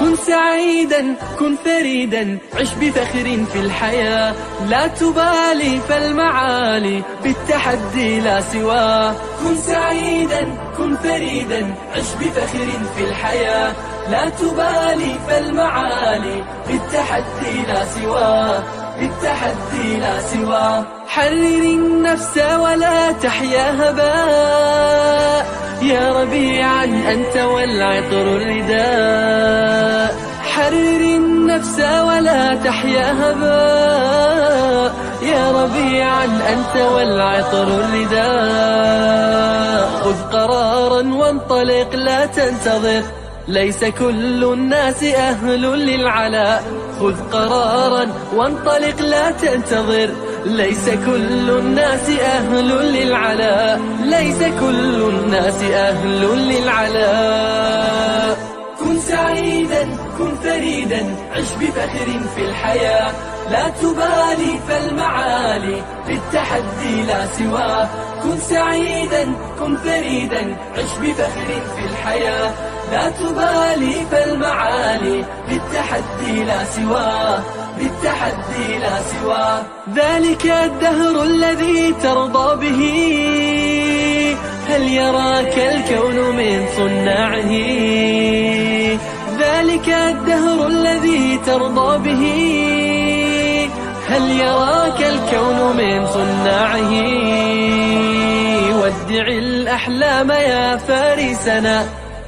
كن سعيدا كن فريدا عش بفخر في الحياة، لا تبالي فالمعالي بالتحدي لا سواه. كن سعيدا كن فريدا عش بفخر في الحياة، لا تبالي فالمعالي بالتحدي لا سواه، بالتحدي لا سواه. حرر النفس ولا تحيا هباء، يا ربيعا أنت والعطر الرداء. حرر النفس ولا تحيا هباء، يا ربيعا أنت والعطر الرداء. خذ قرارا وانطلق لا تنتظر، ليس كل الناس أهل للعلاء. خذ قرارا وانطلق لا تنتظر، ليس كل الناس أهل للعلاء، ليس كل الناس أهل للعلاء. كن سعيدا كن فريدا عش بفخر في الحياة، لا تبالي فالمعالي بالتحدي لا سواه. كن سعيدا كن فريدا عش بفخر في الحياة، لا تبالي فالمعالي بالتحدي لا سواه، بالتحدي لا سواه. ذلك الدهر الذي ترضى به، هل يراك الكون من صناعه؟ ذلك الدهر الذي ترضى به، هل يراك الكون من صناعه؟ ودع الأحلام يا فارسنا،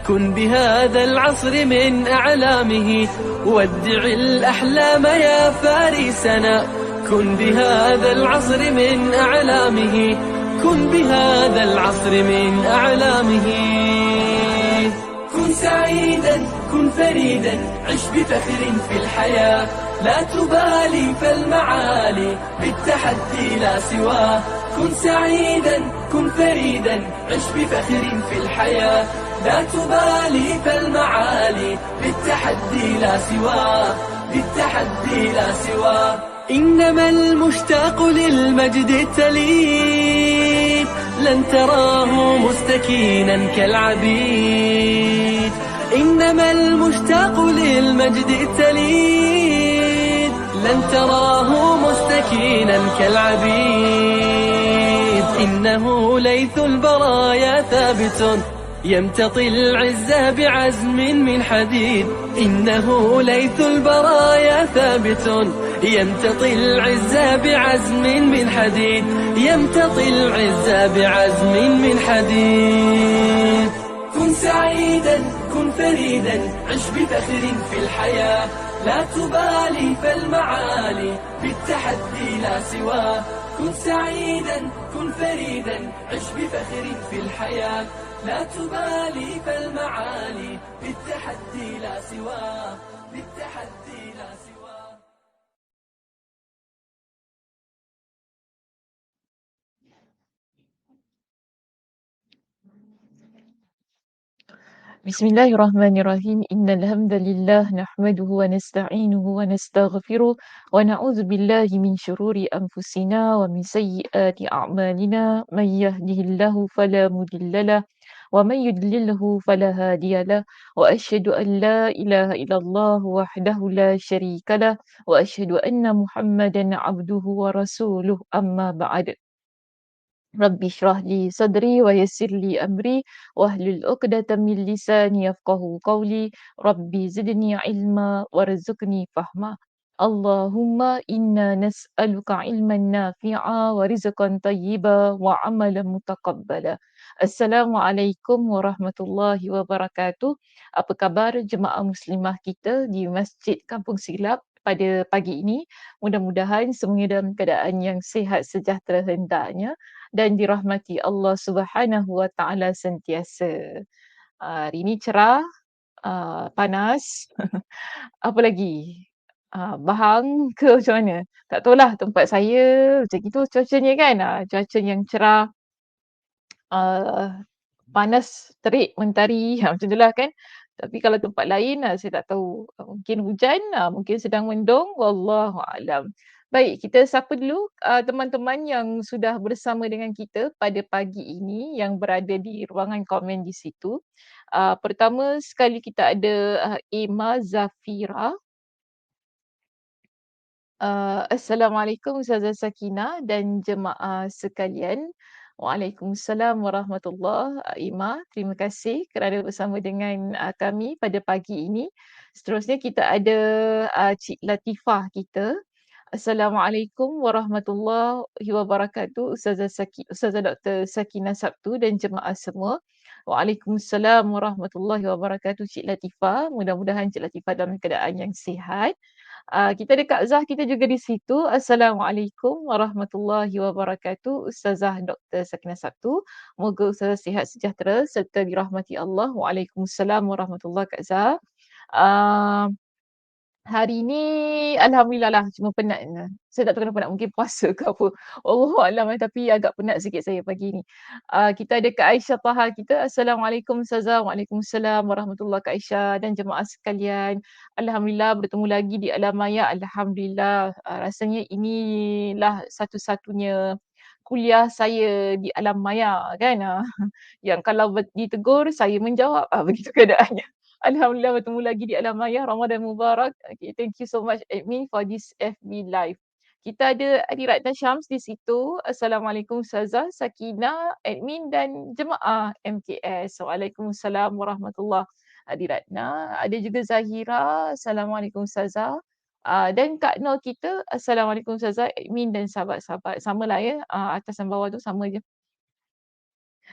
كن بهذا العصر من أعلامه. ودع الأحلام يا فارسنا، كن بهذا العصر من أعلامه، كن بهذا العصر من أعلامه. كن سعيدا كن فريدا عش بفخر في الحياة، لا تبالي فالمعالي بالتحدي لا سواه. كن سعيدا كن فريدا عش بفخر في الحياة، لا تبالي فالمعالي بالتحدي لا سواه، بالتحدي لا سواه. إنما المشتاق للمجد التليد لن تراه مستكينا كالعبيد. إنما المشتاق للمجد التليد لن تراه مستكينا كالعبيد. إنه ليث البرايا ثابت يمتطي العز بعزم من حديد. إنه ليث البرايا ثابت يمتطي العز بعزم من حديد، يمتطي العز بعزم من حديد. كن سعيدا كن فريدا عش بفخر في الحياة، لا تبالي فالمعالي بالتحدي لا سواه. كن سعيدا كن فريدا عش بفخر في الحياة، لا تبالي فالمعالي بالتحدي لا سواه، بالتحدي لا سواه. بسم الله الرحمن الرحيم. إن الحمد لله نحمده ونستعينه ونستغفره ونعوذ بالله من شرور أنفسنا ومن سيئات أعمالنا. من يهده الله فلا مضل له ومن يضلله فلا هادي له، وأشهد أن لا إله إلا الله وحده لا شريك له، وأشهد أن محمدا عبده ورسوله. أما بعد، رب اشرح لي صدري ويسر لي أمري واحلل عقدة من لساني يفقهوا قولي. ربي زدني علما وارزقني فهما. اللهم إنا نسألك علما نافعا ورزقا طيبا وعملا متقبلا. Assalamualaikum warahmatullahi wabarakatuh. Apa khabar jemaah muslimah kita di Masjid Kampung Silap pada pagi ini? Mudah-mudahan semuanya dalam keadaan yang sihat sejahtera hendaknya dan dirahmati Allah Subhanahu Wa Taala sentiasa. Hari ini cerah, panas, apa lagi? Bahang ke macam mana? Tak tahulah tempat saya macam itu cuacanya kan. Cuaca yang cerah, panas, terik, mentari, macam itulah kan. Tapi kalau tempat lain, saya tak tahu. Mungkin hujan, mungkin sedang mendung, wallahu a'lam. Baik, kita sapa dulu teman-teman yang sudah bersama dengan kita pada pagi ini yang berada di ruangan komen di situ. Pertama sekali kita ada Emma Zafira. Assalamualaikum Ustazah Sakinah dan jemaah sekalian. Waalaikumsalam warahmatullahi Ima. Terima kasih kerana bersama dengan kami pada pagi ini. Seterusnya kita ada Cik Latifah kita. Assalamualaikum warahmatullahi wabarakatuh. Ustazah Dr. Sakinah Sabtu dan jemaah semua. Waalaikumsalam warahmatullahi wabarakatuh Cik Latifah. Mudah-mudahan Cik Latifah dalam keadaan yang sihat. Kita ada Kak Zah kita juga di situ. Assalamualaikum warahmatullahi wabarakatuh. Ustazah Dr. Sakinah Sabtu. Moga Ustazah sihat sejahtera serta dirahmati Allah. Waalaikumsalam warahmatullahi Kak Zah. Uh, Hari ni alhamdulillah lah cuma penat je. Saya tak tahu kenapa penat, mungkin puasa ke apa. Allahualam tapi agak penat sikit saya pagi ni. Kita ada Kak Aisyah Taha kita. Assalamualaikum Ustazah. Waalaikumsalam warahmatullahi Kak Aisyah dan jemaah sekalian. Alhamdulillah bertemu lagi di alam maya. Alhamdulillah. Rasanya inilah satu-satunya kuliah saya di alam maya kan. Yang kalau ditegur saya menjawab. Begitu keadaannya. Alhamdulillah bertemu lagi di alam maya. Ramadan Mubarak. Okay, thank you so much admin for this FB live. Kita ada Adi Ratna Syams di situ. Assalamualaikum Ustazah, Sakinah, admin dan jemaah MKS. Waalaikumsalam warahmatullahi Adi Ratna. Ada juga Zahira. Assalamualaikum Ustazah. Dan Kak Nur kita. Assalamualaikum Ustazah, admin dan sahabat-sahabat. Sama lah ya. Atas dan bawah tu sama je.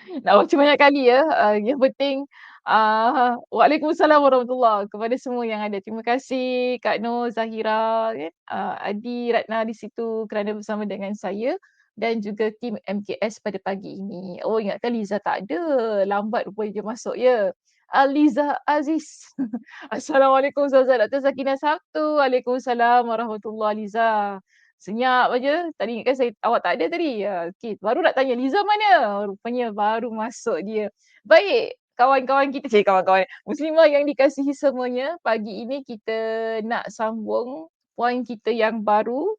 Nak baca banyak kali ya. Yang penting Waalaikumsalam warahmatullahi kepada semua yang ada. Terima kasih Kak Nur, Zahira, kan? Adi, Ratna di situ kerana bersama dengan saya dan juga tim MKS pada pagi ini. Oh ingatkan Liza tak ada. Lambat rupanya dia masuk ya. Liza Aziz. Assalamualaikum Ustazah Dr. Sakinah Sabtu. Waalaikumsalam warahmatullahi Liza. Senyap aja. Tadi ingatkan awak tak ada tadi. Okey, baru nak tanya Liza mana? Rupanya baru masuk dia. Baik, kawan-kawan kita, kawan-kawan muslimah yang dikasihi semuanya, pagi ini kita nak sambung poin kita yang baru,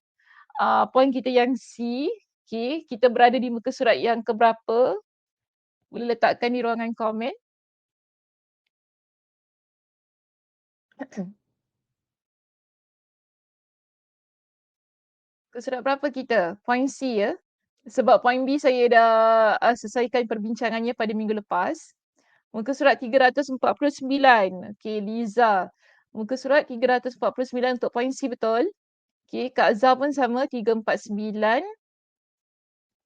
poin kita yang C. Okey, kita berada di muka surat yang keberapa? Boleh letakkan di ruangan komen. Muka surat berapa kita? Poin C ya. Sebab poin B saya dah selesaikan perbincangannya pada minggu lepas. Muka surat 349. Okey, Liza. Muka surat 349 untuk poin C betul. Okey, Kak Zah pun sama 349.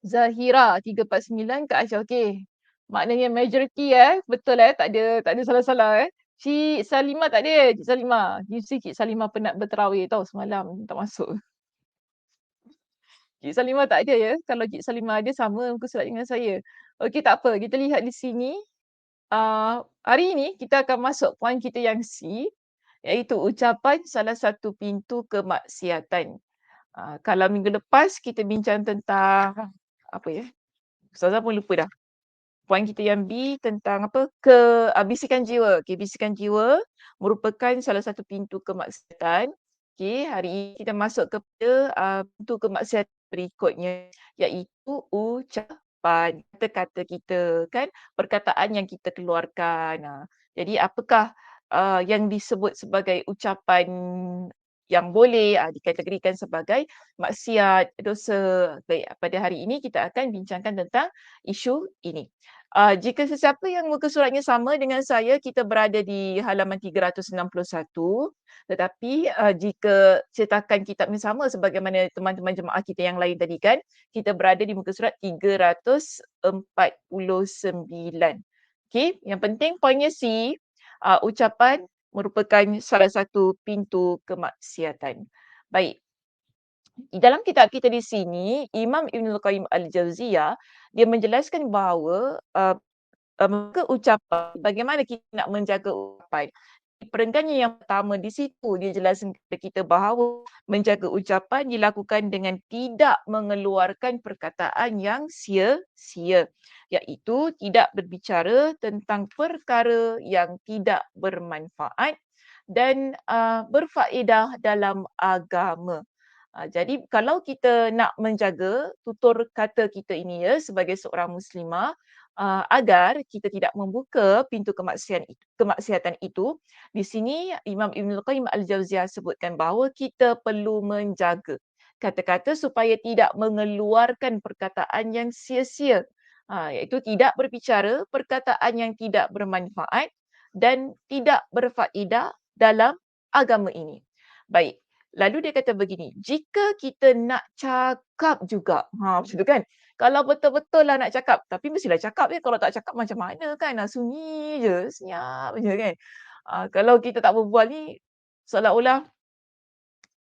Zahira 349, Kak Aisyah. Okey. Maknanya majority betul tak ada salah-salah Cik Salimah tak ada, Cik Salimah. Mesti Cik Salimah penat berterawih tau semalam tak masuk. Cik Salimah tak ada ya. Kalau Cik Salimah ada sama muka surat dengan saya. Okey tak apa, kita lihat di sini. Hari ini kita akan masuk poin kita yang C, iaitu ucapan salah satu pintu kemaksiatan. Kalau minggu lepas kita bincang tentang apa ya? Ustazah pun lupa dah. Poin kita yang B tentang apa? Bisikan jiwa. Okey, bisikan jiwa merupakan salah satu pintu kemaksiatan. Okey, hari ini kita masuk kepada pintu kemaksiatan berikutnya, iaitu ucapan, kata-kata kita kan, perkataan yang kita keluarkan. Jadi apakah yang disebut sebagai ucapan yang boleh dikategorikan sebagai maksiat, dosa. Baik, pada hari ini kita akan bincangkan tentang isu ini. Jika sesiapa yang muka suratnya sama dengan saya, kita berada di halaman 361. Tetapi jika cetakan kitabnya sama sebagaimana teman-teman jemaah kita yang lain tadi kan, kita berada di muka surat 349. Okey, yang penting poinnya C, ucapan merupakan salah satu pintu kemaksiatan. Baik. Di dalam kitab kita di sini, Imam Ibnul Qayyim Al-Jauziyah, dia menjelaskan bahawa ucapan, bagaimana kita nak menjaga ucapan. Perenggannya yang pertama di situ, dia jelaskan kepada kita bahawa menjaga ucapan dilakukan dengan tidak mengeluarkan perkataan yang sia-sia, iaitu tidak berbicara tentang perkara yang tidak bermanfaat dan berfaedah dalam agama. Jadi kalau kita nak menjaga tutur kata kita ini ya sebagai seorang muslimah, agar kita tidak membuka pintu kemaksiatan itu, di sini Imam Ibnul Qayyim Al-Jauziyah sebutkan bahawa kita perlu menjaga kata-kata supaya tidak mengeluarkan perkataan yang sia-sia. Iaitu tidak berbicara perkataan yang tidak bermanfaat dan tidak berfaedah dalam agama ini. Baik, lalu dia kata begini, jika kita nak cakap juga, macam tu kan? Kalau betul-betul lah nak cakap, tapi mestilah cakap ya, kalau tak cakap macam mana kan? Sunyi je, senyap je kan? Kalau kita tak berbual ni, seolah-olah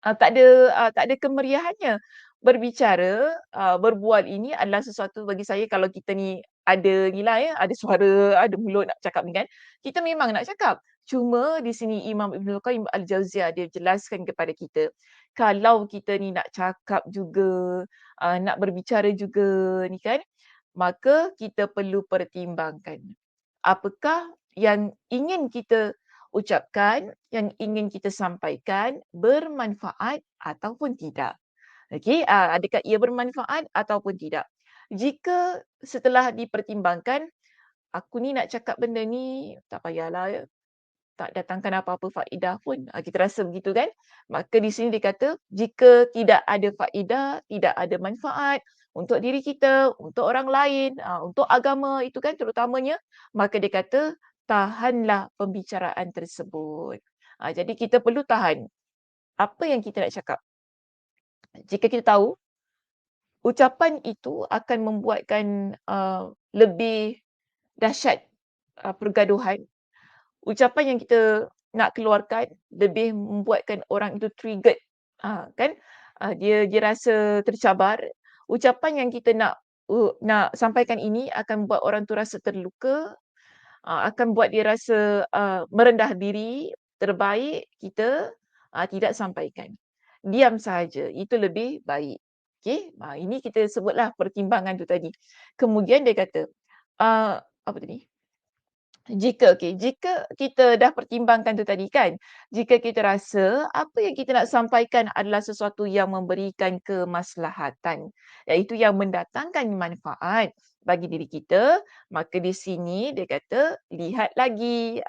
tak ada kemeriahannya. Berbicara, berbual ini adalah sesuatu bagi saya kalau kita ni ada ni lah ya, ada suara, ada mulut nak cakap ni kan, kita memang nak cakap. Cuma di sini Imam Ibnul Qayyim Al-Jauziyah dia jelaskan kepada kita, kalau kita ni nak cakap juga, nak berbicara juga ni kan, maka kita perlu pertimbangkan. Apakah yang ingin kita ucapkan, yang ingin kita sampaikan bermanfaat ataupun tidak. Okey, adakah ia bermanfaat ataupun tidak. Jika setelah dipertimbangkan, aku ni nak cakap benda ni tak payahlah ya, tak datangkan apa-apa faedah pun. Kita rasa begitu kan? Maka di sini dia kata, jika tidak ada faedah, tidak ada manfaat untuk diri kita, untuk orang lain, untuk agama itu kan terutamanya, maka dia kata, tahanlah pembicaraan tersebut. Jadi kita perlu tahan apa yang kita nak cakap. Jika kita tahu, ucapan itu akan membuatkan lebih dahsyat pergaduhan. Ucapan yang kita nak keluarkan lebih membuatkan orang itu triggered, kan? Dia rasa tercabar. Ucapan yang kita nak sampaikan ini akan buat orang tu rasa terluka, akan buat dia rasa merendah diri. Terbaik kita tidak sampaikan. Diam sahaja, itu lebih baik. Okey, ini kita sebutlah pertimbangan tu tadi. Kemudian dia kata, apa tadi? Jika kita dah pertimbangkan tu tadi kan, jika kita rasa apa yang kita nak sampaikan adalah sesuatu yang memberikan kemaslahatan, iaitu yang mendatangkan manfaat bagi diri kita, maka di sini dia kata lihat lagi,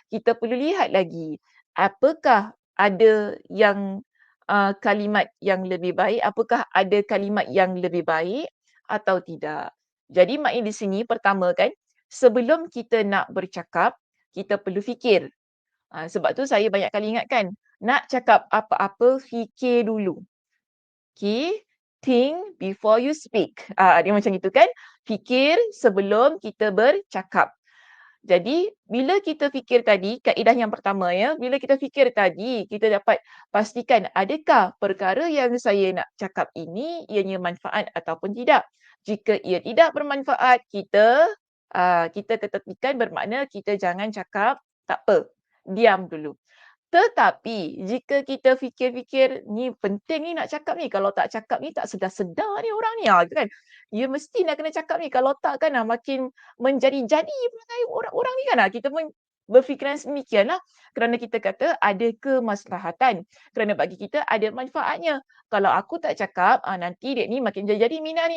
kita perlu lihat lagi apakah ada yang kalimat yang lebih baik, apakah ada kalimat yang lebih baik atau tidak. Jadi maknanya di sini pertama kan, sebelum kita nak bercakap, kita perlu fikir. Sebab tu saya banyak kali ingatkan, nak cakap apa-apa, fikir dulu. Okay? Think before you speak. Dia macam itu kan? Fikir sebelum kita bercakap. Jadi, bila kita fikir tadi, kaedah yang pertama ya, bila kita fikir tadi, kita dapat pastikan adakah perkara yang saya nak cakap ini ianya manfaat ataupun tidak. Jika ia tidak bermanfaat, kita ketepikan, bermakna kita jangan cakap, tak apa, diam dulu. Tetapi jika kita fikir-fikir, ni penting ni nak cakap ni, kalau tak cakap ni tak sedar-sedar ni orang ni, kan? Dia mesti nak kena cakap ni, kalau tak kan makin menjadi-jadi perangai orang ni kan. Kita pun berfikiran sedemikianlah, kerana kita kata ada kemaslahatan, kerana bagi kita ada manfaatnya. Kalau aku tak cakap, nanti dia ni makin jadi Mina ni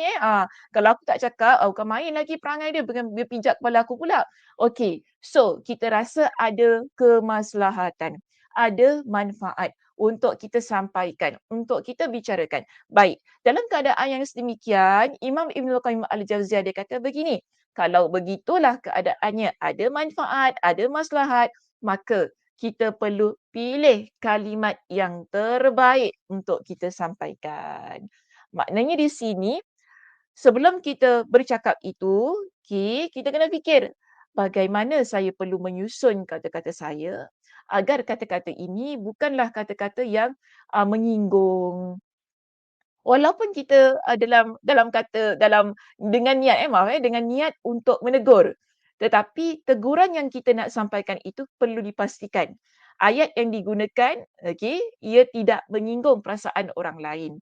kalau aku tak cakap, bukan main lagi perangai dia, dia pijak kepala aku pula. Okey, so kita rasa ada kemaslahatan, ada manfaat untuk kita sampaikan, untuk kita bicarakan. Baik, dalam keadaan yang sedemikian, Imam Ibnul Qayyim Al-Jauziyah dia kata begini, kalau begitulah keadaannya, ada manfaat, ada maslahat, maka kita perlu pilih kalimat yang terbaik untuk kita sampaikan. Maknanya di sini, sebelum kita bercakap itu, kita kena fikir, bagaimana saya perlu menyusun kata-kata saya agar kata-kata ini bukanlah kata-kata yang menyinggung. Walaupun kita dalam dengan niat dengan niat untuk menegur. Tetapi teguran yang kita nak sampaikan itu perlu dipastikan. Ayat yang digunakan, ia tidak menyinggung perasaan orang lain.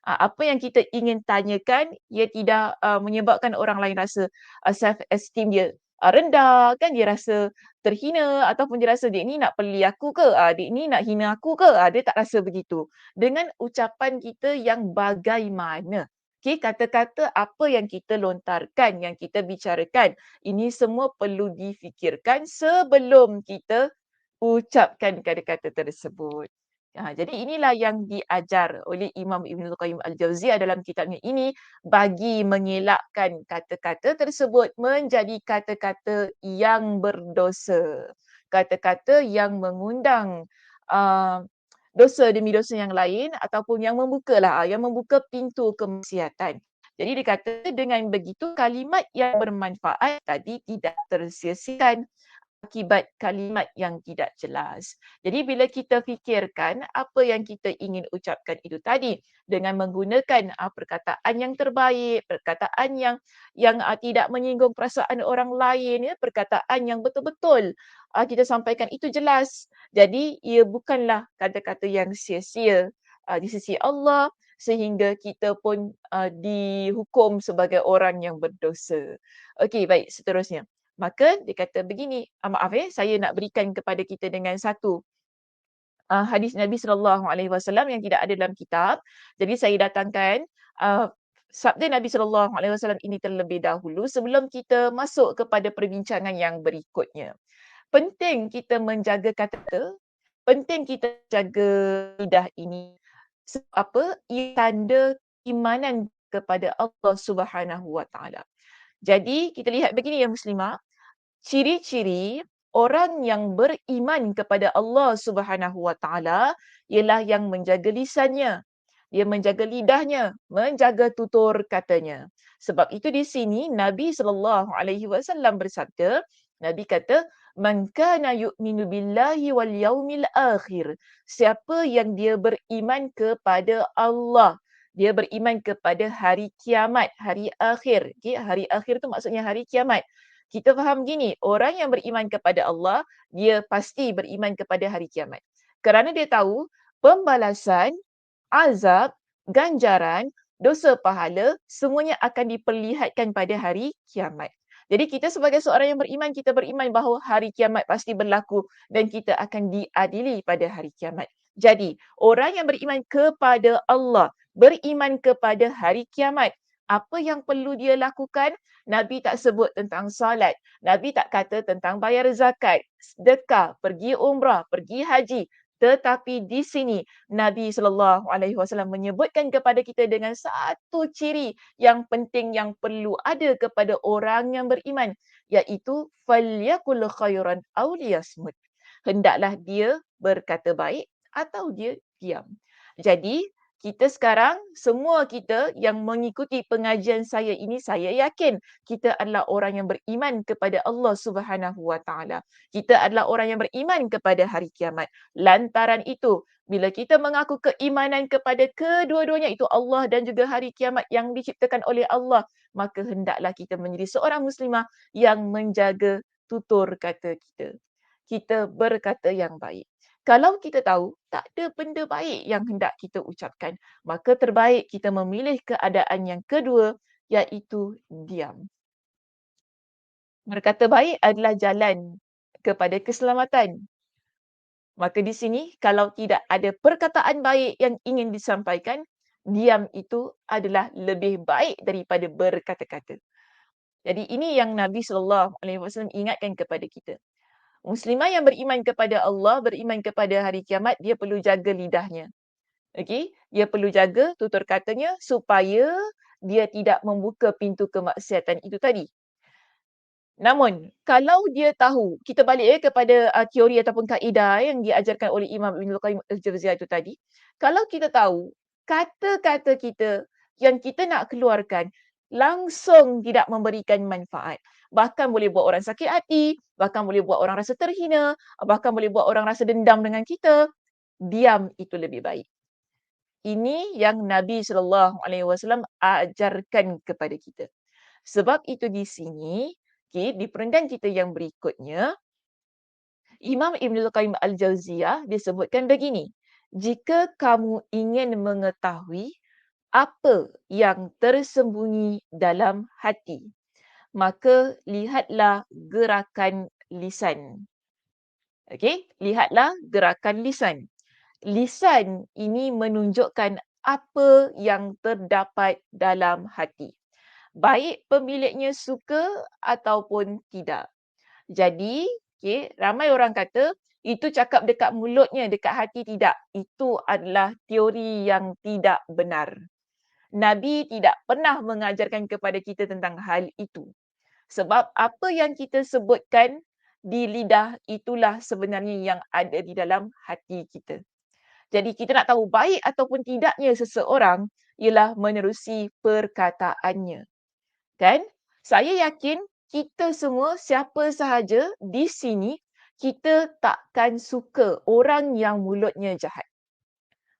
Apa yang kita ingin tanyakan, ia tidak menyebabkan orang lain rasa self esteem dia rendah kan, dia rasa terhina ataupun dia rasa dia ni nak peli aku ke, dia ni nak hina aku ke, dia tak rasa begitu. Dengan ucapan kita yang bagaimana. Okey, kata-kata apa yang kita lontarkan, yang kita bicarakan, ini semua perlu difikirkan sebelum kita ucapkan kata-kata tersebut. Jadi inilah yang diajar oleh Imam Ibnul Qayyim Al-Jauziyah dalam kitabnya ini bagi mengelakkan kata-kata tersebut menjadi kata-kata yang berdosa. Kata-kata yang mengundang uh, dosa demi dosa yang lain ataupun yang membuka pintu kemaksiatan. Jadi dikata dengan begitu kalimat yang bermanfaat tadi tidak tersia-siakan akibat kalimat yang tidak jelas. Jadi bila kita fikirkan apa yang kita ingin ucapkan itu tadi dengan menggunakan perkataan yang terbaik, perkataan yang tidak menyinggung perasaan orang lain, ya, perkataan yang betul-betul kita sampaikan itu jelas. Jadi ia bukanlah kata-kata yang sia-sia di sisi Allah sehingga kita pun dihukum sebagai orang yang berdosa. Okey, baik, seterusnya. Maka dia kata begini, maaf saya nak berikan kepada kita dengan satu hadis Nabi SAW yang tidak ada dalam kitab. Jadi saya datangkan sabda Nabi SAW ini terlebih dahulu sebelum kita masuk kepada perbincangan yang berikutnya. Penting kita menjaga kata, penting kita jaga lidah ini. Sebab apa? Ia tanda keimanan kepada Allah Subhanahu Wa Taala. Jadi kita lihat begini ya muslimah, ciri-ciri orang yang beriman kepada Allah Subhanahu Wa Taala ialah yang menjaga lisannya, dia menjaga lidahnya, menjaga tutur katanya. Sebab itu di sini Nabi SAW bersabda, Nabi kata, "Man kana yu'minu billahi wal yaumil akhir." Siapa yang dia beriman kepada Allah, dia beriman kepada hari kiamat, hari akhir. Okay? Hari akhir tu maksudnya hari kiamat. Kita faham gini, orang yang beriman kepada Allah, dia pasti beriman kepada hari kiamat. Kerana dia tahu pembalasan, azab, ganjaran, dosa pahala, semuanya akan diperlihatkan pada hari kiamat. Jadi kita sebagai seorang yang beriman, kita beriman bahawa hari kiamat pasti berlaku dan kita akan diadili pada hari kiamat. Jadi, orang yang beriman kepada Allah, beriman kepada hari kiamat, apa yang perlu dia lakukan? Nabi tak sebut tentang salat. Nabi tak kata tentang bayar zakat, sedekah, pergi umrah, pergi haji. Tetapi di sini Nabi SAW menyebutkan kepada kita dengan satu ciri yang penting yang perlu ada kepada orang yang beriman, iaitu falyakul khairan aw liyasmut. Hendaklah dia berkata baik atau dia diam. Jadi kita sekarang, semua kita yang mengikuti pengajian saya ini, saya yakin kita adalah orang yang beriman kepada Allah Subhanahu Wa Taala. Kita adalah orang yang beriman kepada hari kiamat. Lantaran itu, bila kita mengaku keimanan kepada kedua-duanya, itu Allah dan juga hari kiamat yang diciptakan oleh Allah, maka hendaklah kita menjadi seorang muslimah yang menjaga tutur kata kita. Kita berkata yang baik. Kalau kita tahu tak ada benda baik yang hendak kita ucapkan, maka terbaik kita memilih keadaan yang kedua, iaitu diam. Berkata baik adalah jalan kepada keselamatan. Maka di sini, kalau tidak ada perkataan baik yang ingin disampaikan, diam itu adalah lebih baik daripada berkata-kata. Jadi ini yang Nabi SAW ingatkan kepada kita. Muslimah yang beriman kepada Allah, beriman kepada hari kiamat, dia perlu jaga lidahnya. Okey, dia perlu jaga tutur katanya supaya dia tidak membuka pintu kemaksiatan itu tadi. Namun, kalau dia tahu, kita balik kepada teori ataupun kaedah yang diajarkan oleh Imam Ibnul Qayyim Al-Jauziyah itu tadi. Kalau kita tahu, kata-kata kita yang kita nak keluarkan langsung tidak memberikan manfaat. Bahkan boleh buat orang sakit hati, bahkan boleh buat orang rasa terhina, bahkan boleh buat orang rasa dendam dengan kita. Diam itu lebih baik. Ini yang Nabi SAW ajarkan kepada kita. Sebab itu di sini, di perenggan kita yang berikutnya, Imam Ibnul Qayyim Al-Jauziyah disebutkan begini. Jika kamu ingin mengetahui apa yang tersembunyi dalam hati, maka lihatlah gerakan lisan. Okey, lihatlah gerakan lisan. Lisan ini menunjukkan apa yang terdapat dalam hati. Baik pemiliknya suka ataupun tidak. Jadi, ramai orang kata itu cakap dekat mulutnya, dekat hati tidak. Itu adalah teori yang tidak benar. Nabi tidak pernah mengajarkan kepada kita tentang hal itu. Sebab apa yang kita sebutkan di lidah itulah sebenarnya yang ada di dalam hati kita. Jadi kita nak tahu baik ataupun tidaknya seseorang ialah menerusi perkataannya. Kan? Saya yakin kita semua siapa sahaja di sini kita takkan suka orang yang mulutnya jahat.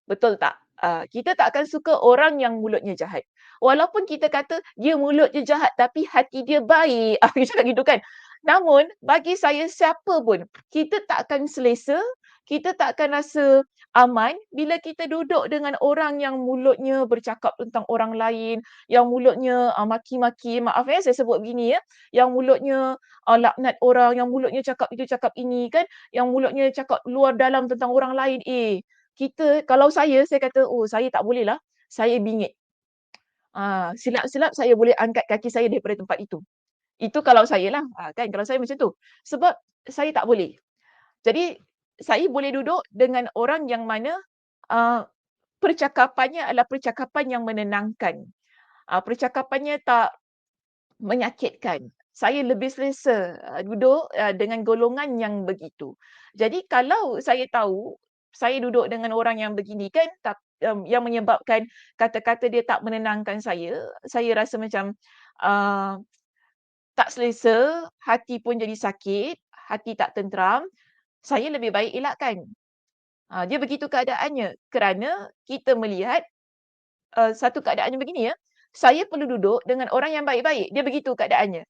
Betul tak? Kita tak akan suka orang yang mulutnya jahat. Walaupun kita kata dia mulutnya jahat tapi hati dia baik. Kita cakap gitu kan. Namun bagi saya siapa pun, kita tak akan selesa, kita tak akan rasa aman bila kita duduk dengan orang yang mulutnya bercakap tentang orang lain, yang mulutnya maki-maki, maaf saya sebut begini ya, yang mulutnya laknat orang, yang mulutnya cakap itu cakap ini kan, yang mulutnya cakap luar dalam tentang orang lain. Kita kalau saya kata, "Oh, saya tak bolehlah, saya bingit." Silap-silap saya boleh angkat kaki saya daripada tempat itu. Itu kalau saya lah, kan kalau saya macam tu. Sebab saya tak boleh. Jadi, saya boleh duduk dengan orang yang mana, ah, percakapannya adalah percakapan yang menenangkan. Percakapannya tak menyakitkan. Saya lebih selesa, duduk, dengan golongan yang begitu. Jadi kalau saya tahu, saya duduk dengan orang yang begini kan, yang menyebabkan kata-kata dia tak menenangkan saya rasa macam, uh, tak selesa, hati pun jadi sakit, hati tak tenteram, saya lebih baik elakkan. Dia begitu keadaannya. Kerana kita melihat, satu keadaannya begini ya, saya perlu duduk dengan orang yang baik-baik, dia begitu keadaannya.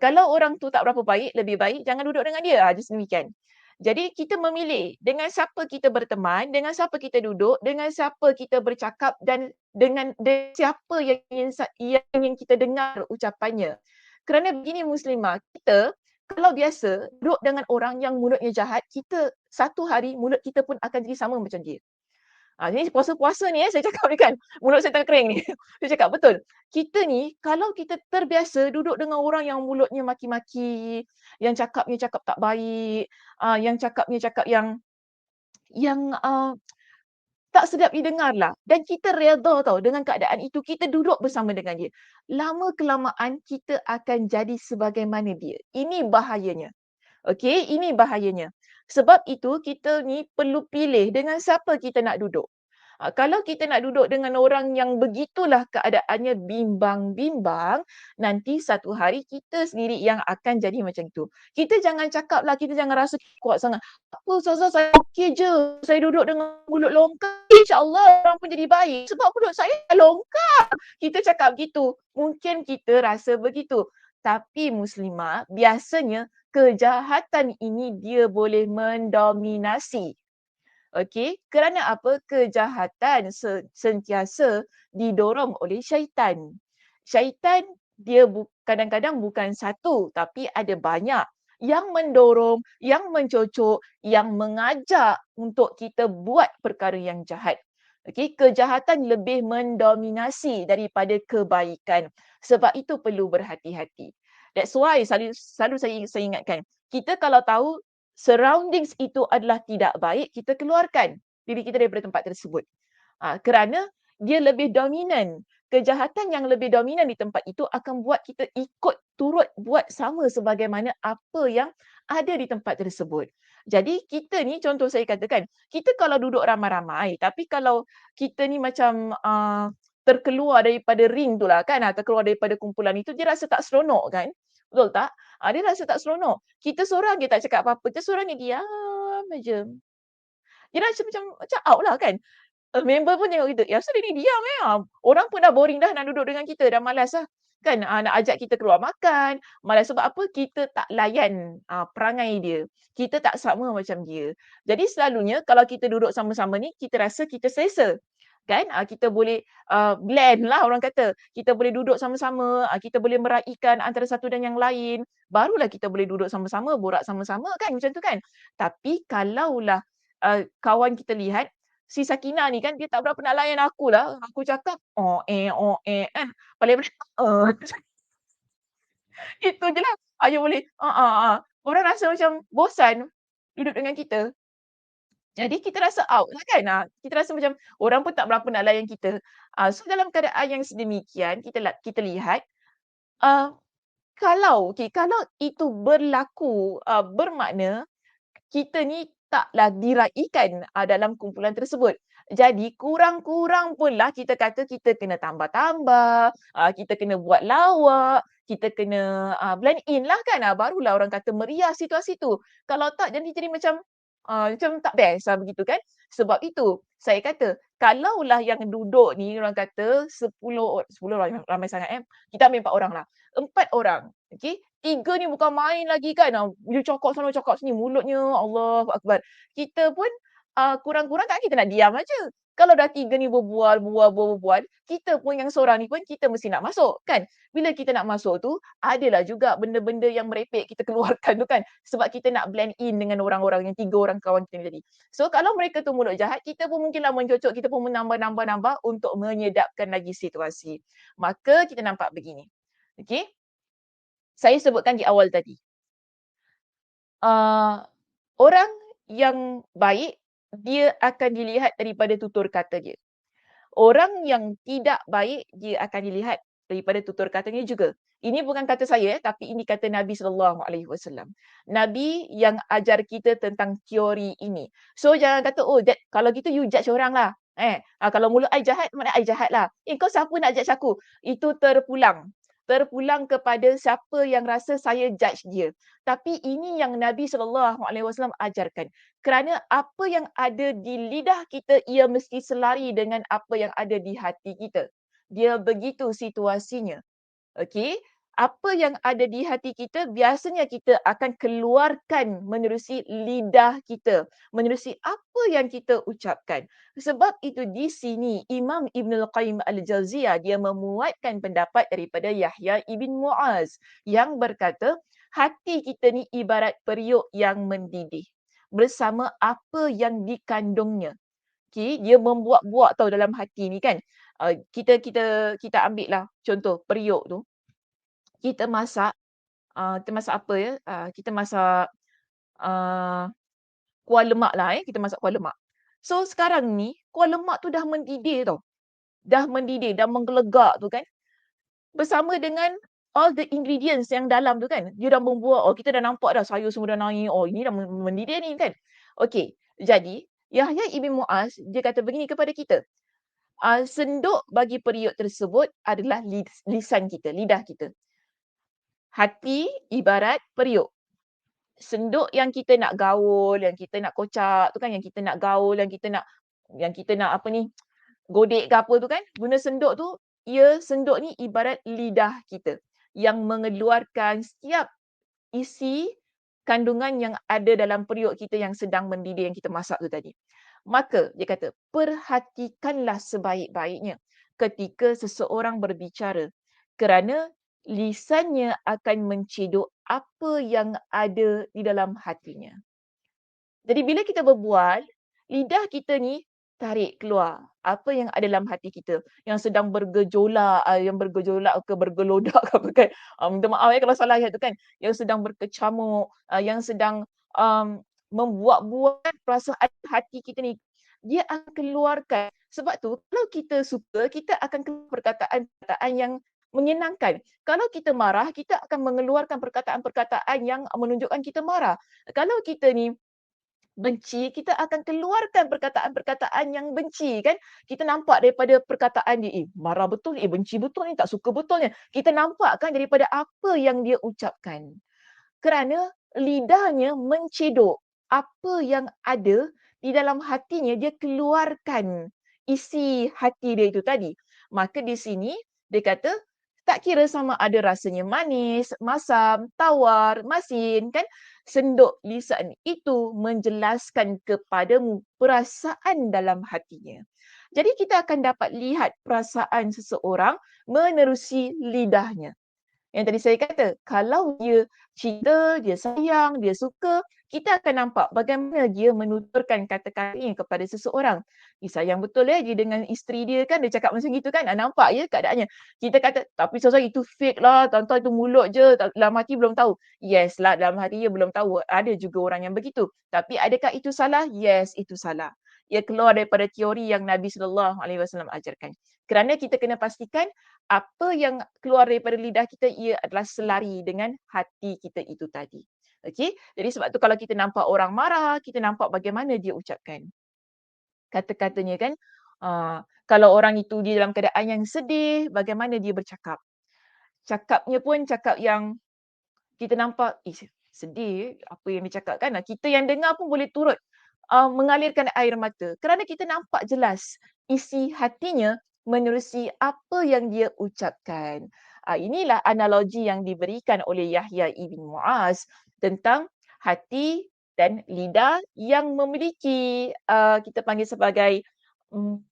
Kalau orang tu tak berapa baik, lebih baik jangan duduk dengan dia, just demikian. Jadi kita memilih dengan siapa kita berteman, dengan siapa kita duduk, dengan siapa kita bercakap dan dengan siapa yang ingin kita dengar ucapannya. Kerana begini muslimah, kita kalau biasa duduk dengan orang yang mulutnya jahat, kita satu hari mulut kita pun akan jadi sama macam dia. Ni puasa-puasa ni saya cakap ni kan, mulut saya tengah kering ni. Saya cakap betul. Kita ni kalau kita terbiasa duduk dengan orang yang mulutnya maki-maki, yang cakapnya cakap tak baik, yang cakapnya cakap yang tak sedap didengarlah dan kita redha tau dengan keadaan itu, kita duduk bersama dengan dia. Lama kelamaan kita akan jadi sebagaimana dia. Ini bahayanya. Okey, ini bahayanya. Sebab itu kita ni perlu pilih dengan siapa kita nak duduk. Kalau kita nak duduk dengan orang yang begitulah keadaannya bimbang-bimbang, nanti satu hari kita sendiri yang akan jadi macam itu. Kita jangan cakaplah, kita jangan rasa kuat sangat. "Apa ustazah, saya okey je. Saya duduk dengan mulut longkang, insya-Allah orang pun jadi baik. Sebab mulut saya longkang." Kita cakap gitu. Mungkin kita rasa begitu. Tapi muslimah, biasanya kejahatan ini dia boleh mendominasi. Okey, kerana apa? Kejahatan sentiasa didorong oleh syaitan. Syaitan dia kadang-kadang bukan satu tapi ada banyak yang mendorong, yang mencocok, yang mengajak untuk kita buat perkara yang jahat. Okey, kejahatan lebih mendominasi daripada kebaikan. Sebab itu perlu berhati-hati. That's why selalu saya ingatkan, kita kalau tahu surroundings itu adalah tidak baik, kita keluarkan diri kita daripada tempat tersebut. Kerana dia lebih dominan. Kejahatan yang lebih dominan di tempat itu akan buat kita ikut turut buat sama sebagaimana apa yang ada di tempat tersebut. Jadi kita ni contoh saya katakan, kita kalau duduk ramai-ramai, tapi kalau kita ni macam terkeluar daripada ring tu lah kan, terkeluar daripada kumpulan itu, dia rasa tak seronok kan? Betul tak? Dia rasa tak seronok. Kita seorang je tak cakap apa-apa, kita seorang ni diam aja. Dia rasa macam out lah kan? Member pun tengok kita, asal dia ni diam orang pun dah boring dah nak duduk dengan kita, dah malas lah. Kan, nak ajak kita keluar makan, malas sebab apa? Kita tak layan perangai dia. Kita tak sama macam dia. Jadi selalunya kalau kita duduk sama-sama ni, kita rasa kita selesa. kan? Kita boleh blend lah orang kata. Kita boleh duduk sama-sama, kita boleh meraihkan antara satu dan yang lain. Barulah kita boleh duduk sama-sama, borak sama-sama kan, macam tu kan. Tapi kalaulah kawan kita lihat, si Sakinah ni kan dia tak berapa nak layan akulah. Aku cakap, oh kan. Paling itu je lah. Aja boleh, orang rasa macam bosan duduk dengan kita. Jadi kita rasa out lah kan. Kita rasa macam orang pun tak berapa nak layan kita. So dalam keadaan yang sedemikian, kita lihat, uh, kalau itu berlaku, bermakna kita ni taklah diraikan dalam kumpulan tersebut. Jadi kurang-kurang punlah kita kata kita kena tambah-tambah, kita kena buat lawak, kita kena blend in lah kan. Barulah orang kata meriah situasi tu. Kalau tak jadi macam tak best lah begitu kan. Sebab itu saya kata kalaulah yang duduk ni orang kata 10 orang ramai sangat kita ambil 4 orang lah. 4 orang, okey. 3 ni bukan main lagi kan. Dia cakap sana cakap sini mulutnya Allahu Akbar. Kita pun kurang-kurang kan kita nak diam aja. Kalau dah 3 ni berbual, kita pun yang seorang ni pun kita mesti nak masuk kan. Bila kita nak masuk tu, adalah juga benda-benda yang merepek kita keluarkan tu kan. Sebab kita nak blend in dengan orang-orang yang 3 orang kawan kita ni tadi. So kalau mereka tu mulut jahat, kita pun mungkinlah mencocok, kita pun menambah-nambah untuk menyedapkan lagi situasi. Maka kita nampak begini. Okey. Saya sebutkan di awal tadi. Orang yang baik, dia akan dilihat daripada tutur kata dia. Orang yang tidak baik, dia akan dilihat daripada tutur katanya juga. Ini bukan kata saya, tapi ini kata Nabi SAW. Nabi yang ajar kita tentang teori ini. So jangan kata, kalau gitu you judge orang lah. Kalau mulut I jahat, mana I jahat lah. Kau siapa nak judge aku? Itu terpulang kepada siapa yang rasa saya judge dia. Tapi ini yang Nabi SAW ajarkan. Kerana apa yang ada di lidah kita, ia mesti selari dengan apa yang ada di hati kita. Dia begitu situasinya. Okey? Apa yang ada di hati kita, biasanya kita akan keluarkan menerusi lidah kita. Menerusi apa yang kita ucapkan. Sebab itu di sini, Imam Ibn Al-Qayyim Al-Jawziyah, dia memuatkan pendapat daripada Yahya Ibn Mu'az yang berkata, hati kita ni ibarat periuk yang mendidih bersama apa yang dikandungnya. Okay, dia membuat-buat tau dalam hati ni kan. Kita ambil lah contoh periuk tu. Kita masak apa ya? Kita masak kuah lemak lah kita masak kuah lemak. So sekarang ni kuah lemak tu dah mendidih tau. Dah mendidih, dah menggelegak tu kan. Bersama dengan all the ingredients yang dalam tu kan. Dia dah membuat, kita dah nampak dah sayur semua dah naik. Ini dah mendidih ni kan. Okey, jadi Yahya Ibn Mu'az dia kata begini kepada kita. Senduk bagi periuk tersebut adalah lisan kita, lidah kita. Hati ibarat periuk. Senduk yang kita nak gaul, yang kita nak kocak tu kan, yang kita nak gaul, yang kita nak apa ni, godek ke apa tu kan, guna senduk tu, senduk ni ibarat lidah kita yang mengeluarkan setiap isi kandungan yang ada dalam periuk kita yang sedang mendidih yang kita masak tu tadi. Maka dia kata, perhatikanlah sebaik-baiknya ketika seseorang berbicara kerana lisannya akan mencedok apa yang ada di dalam hatinya. Jadi bila kita berbual, lidah kita ni tarik keluar apa yang ada dalam hati kita yang sedang bergejolak, ke bergelodak ke apa kan. Minta maaf kalau salah ayat tu kan. Yang sedang berkecamuk, yang sedang membuat-buat perasaan hati kita ni, dia akan keluarkan. Sebab tu kalau kita suka, kita akan keluar perkataan-perkataan yang menyenangkan. Kalau kita marah, kita akan mengeluarkan perkataan-perkataan yang menunjukkan kita marah. Kalau kita ni benci, kita akan keluarkan perkataan-perkataan yang benci kan. Kita nampak daripada perkataan dia, marah betul, benci betul ni, tak suka betulnya. Kita nampak kan daripada apa yang dia ucapkan. Kerana lidahnya mencedok apa yang ada di dalam hatinya, dia keluarkan isi hati dia itu tadi. Maka di sini dia kata Tak kira sama ada rasanya manis, masam, tawar, masin kan. Senduk lisan itu menjelaskan kepadamu perasaan dalam hatinya. Jadi kita akan dapat lihat perasaan seseorang menerusi lidahnya. Yang tadi saya kata, kalau dia cinta, dia sayang, dia suka, kita akan nampak bagaimana dia menuturkan kata-katanya kepada seseorang. Dia sayang betul dia dengan isteri dia kan, dia cakap macam gitu kan, nampak ya keadaannya. Kita kata, tapi sesuatu itu fake lah, tuan-tuan itu mulut je, dalam hati belum tahu. Yes lah, dalam hati dia belum tahu. Ada juga orang yang begitu. Tapi adakah itu salah? Yes, itu salah. Ia keluar daripada teori yang Nabi SAW ajarkan. Kerana kita kena pastikan apa yang keluar daripada lidah kita ia adalah selari dengan hati kita itu tadi. Okey, jadi sebab tu kalau kita nampak orang marah, kita nampak bagaimana dia ucapkan kata-katanya kan. Kalau orang itu dia dalam keadaan yang sedih, bagaimana dia bercakap. Cakapnya pun cakap yang kita nampak, sedih apa yang dia cakap kan. Kita yang dengar pun boleh turut mengalirkan air mata kerana kita nampak jelas isi hatinya menerusi apa yang dia ucapkan. Inilah analogi yang diberikan oleh Yahya ibn Muaz tentang hati dan lidah yang memiliki kita panggil sebagai mm,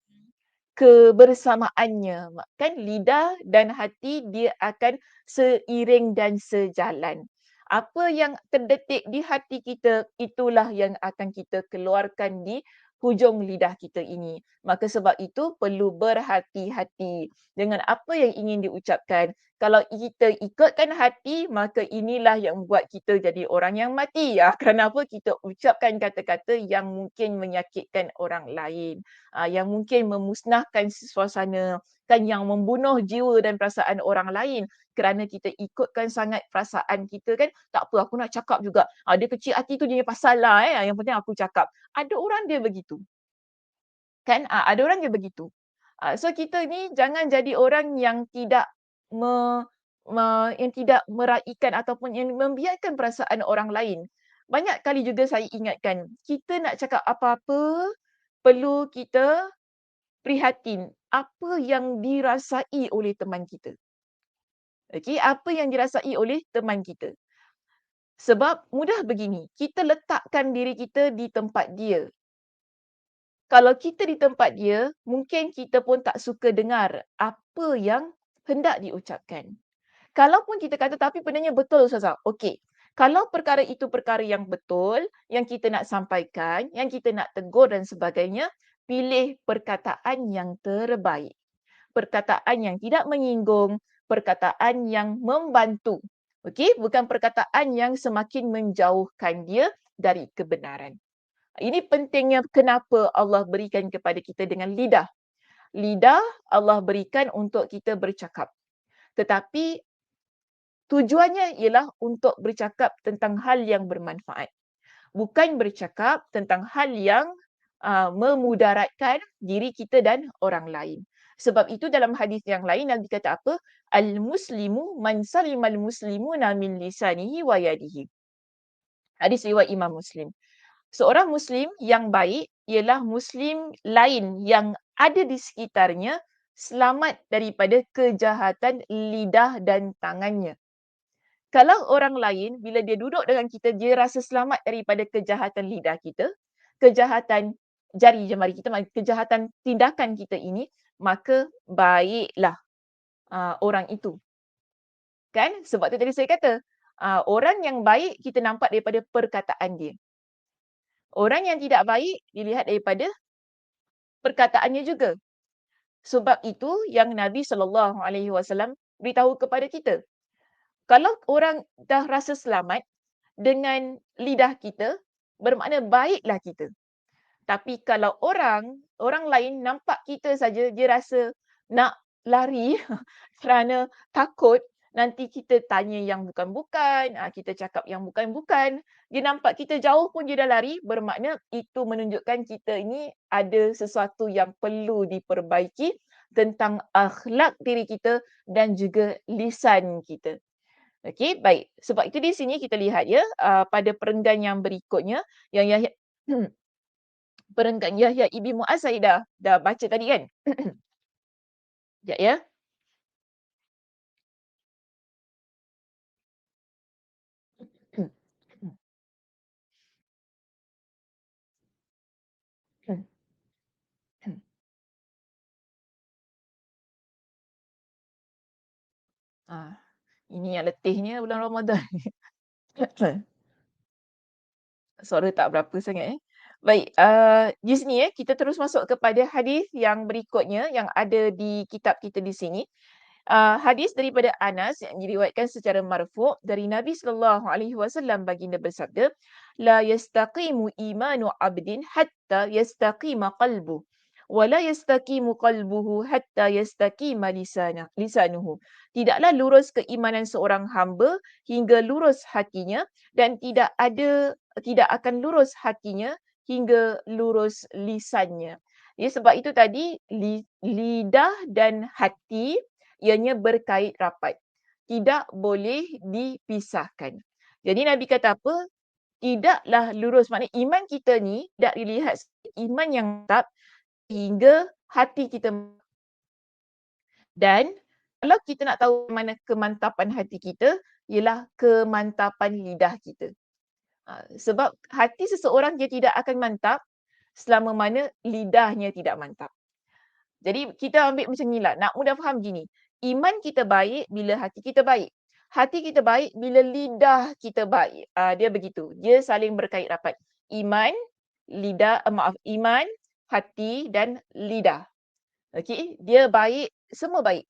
kebersamaannya. Kan lidah dan hati dia akan seiring dan sejalan. Apa yang terdetik di hati kita, itulah yang akan kita keluarkan di hujung lidah kita ini. Maka sebab itu perlu berhati-hati dengan apa yang ingin diucapkan. Kalau kita ikutkan hati, maka inilah yang membuat kita jadi orang yang mati. Kerana apa? Kita ucapkan kata-kata yang mungkin menyakitkan orang lain. Yang mungkin memusnahkan suasana, kan yang membunuh jiwa dan perasaan orang lain kerana kita ikutkan sangat perasaan kita kan. Tak apa, aku nak cakap juga. Dia kecil hati tu dia punya pasal lah yang penting aku cakap. Ada orang dia begitu. Kan ada orang dia begitu. So kita ni jangan jadi orang yang tidak yang tidak meraihkan ataupun yang membiarkan perasaan orang lain. Banyak kali juga saya ingatkan, kita nak cakap apa-apa perlu kita prihatin apa yang dirasai oleh teman kita. Okey, apa yang dirasai oleh teman kita. Sebab mudah begini, kita letakkan diri kita di tempat dia. Kalau kita di tempat dia, mungkin kita pun tak suka dengar apa yang hendak diucapkan. Kalaupun kita kata, tapi benarnya betul Ustazah. Okey, kalau perkara itu perkara yang betul, yang kita nak sampaikan, yang kita nak tegur dan sebagainya, pilih perkataan yang terbaik. Perkataan yang tidak menyinggung, perkataan yang membantu. Okey, bukan perkataan yang semakin menjauhkan dia dari kebenaran. Ini pentingnya kenapa Allah berikan kepada kita dengan lidah. Lidah Allah berikan untuk kita bercakap. Tetapi tujuannya ialah untuk bercakap tentang hal yang bermanfaat. Bukan bercakap tentang hal yang memudaratkan diri kita dan orang lain. Sebab itu dalam hadis yang lain Nabi kata apa? Al-muslimu man salimal muslimuna min lisanihi wa yadihi. Hadis riwayat Imam Muslim. Seorang Muslim yang baik ialah Muslim lain yang ada di sekitarnya selamat daripada kejahatan lidah dan tangannya. Kalau orang lain, bila dia duduk dengan kita, dia rasa selamat daripada kejahatan lidah kita, kejahatan jari jemari kita, kejahatan tindakan kita ini, maka baiklah orang itu. Kan? Sebab tu tadi saya kata, orang yang baik kita nampak daripada perkataan dia. Orang yang tidak baik dilihat daripada perkataannya juga. Sebab itu yang Nabi SAW beritahu kepada kita. Kalau orang dah rasa selamat dengan lidah kita, bermakna baiklah kita. Tapi kalau orang lain nampak kita saja, dia rasa nak lari kerana takut nanti kita tanya yang bukan-bukan, kita cakap yang bukan-bukan. Dia nampak kita jauh pun dia dah lari, bermakna itu menunjukkan kita ini ada sesuatu yang perlu diperbaiki tentang akhlak diri kita dan juga lisan kita. Okey, baik. Sebab itu di sini kita lihat ya, pada perenggan yang berikutnya, yang Yahya perenggan Yahya ibn Muaz saya dah baca tadi kan? Sekejap ya. Ah, ini yang letihnya bulan Ramadan. Suara tak berapa sangat Baik, di sini kita terus masuk kepada hadis yang berikutnya yang ada di kitab kita di sini. Hadis daripada Anas yang diriwayatkan secara marfu' dari Nabi sallallahu alaihi wasallam baginda bersabda, "La yastaqimu imanu 'abdin hatta yastaqima qalbuh, wa la yastaqimu qalbuhu hatta yastaqima lisanuhu." Tidaklah lurus keimanan seorang hamba hingga lurus hatinya dan tidak akan lurus hatinya hingga lurus lisannya. Ya, sebab itu tadi lidah dan hati ianya berkait rapat. Tidak boleh dipisahkan. Jadi Nabi kata apa? Tidaklah lurus. Maknanya iman kita ni tidak dilihat iman yang mantap hingga hati kita. Dan kalau kita nak tahu mana kemantapan hati kita, ialah kemantapan lidah kita. Sebab hati seseorang dia tidak akan mantap selama mana lidahnya tidak mantap. Jadi kita ambil macam ni lah. Nak mudah faham gini. Iman kita baik bila hati kita baik. Hati kita baik bila lidah kita baik. Dia begitu. Dia saling berkait rapat. Iman, iman, hati dan lidah. Okey, dia baik, semua baik.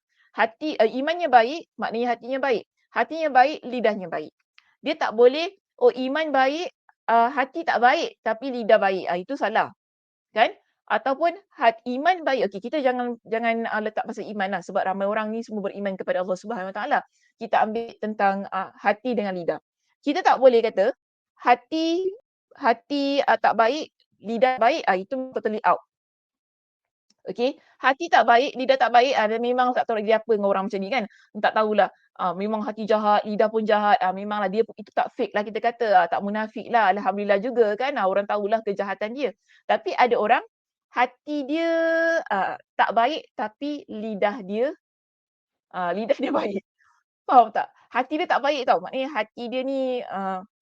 Imannya baik, maknanya hatinya baik. Hatinya baik, lidahnya baik. Dia tak boleh, iman baik, hati tak baik tapi lidah baik. Itu salah. Kan? Ataupun iman baik. Okey, kita jangan letak pasal iman lah sebab ramai orang ni semua beriman kepada Allah Subhanahu Wa Taala. Kita ambil tentang hati dengan lidah. Kita tak boleh kata hati tak baik, lidah baik, itu totally out. Okey, hati tak baik, lidah tak baik, dia memang tak tahu lagi apa dengan orang macam ni kan. Tak tahulah, memang hati jahat, lidah pun jahat, memanglah dia itu tak fake lah kita kata, tak munafik lah, alhamdulillah juga kan, orang tahulah kejahatan dia. Tapi ada orang, hati dia tak baik tapi lidah dia baik. Faham tak? Hati dia tak baik tau. Maknanya hati dia ni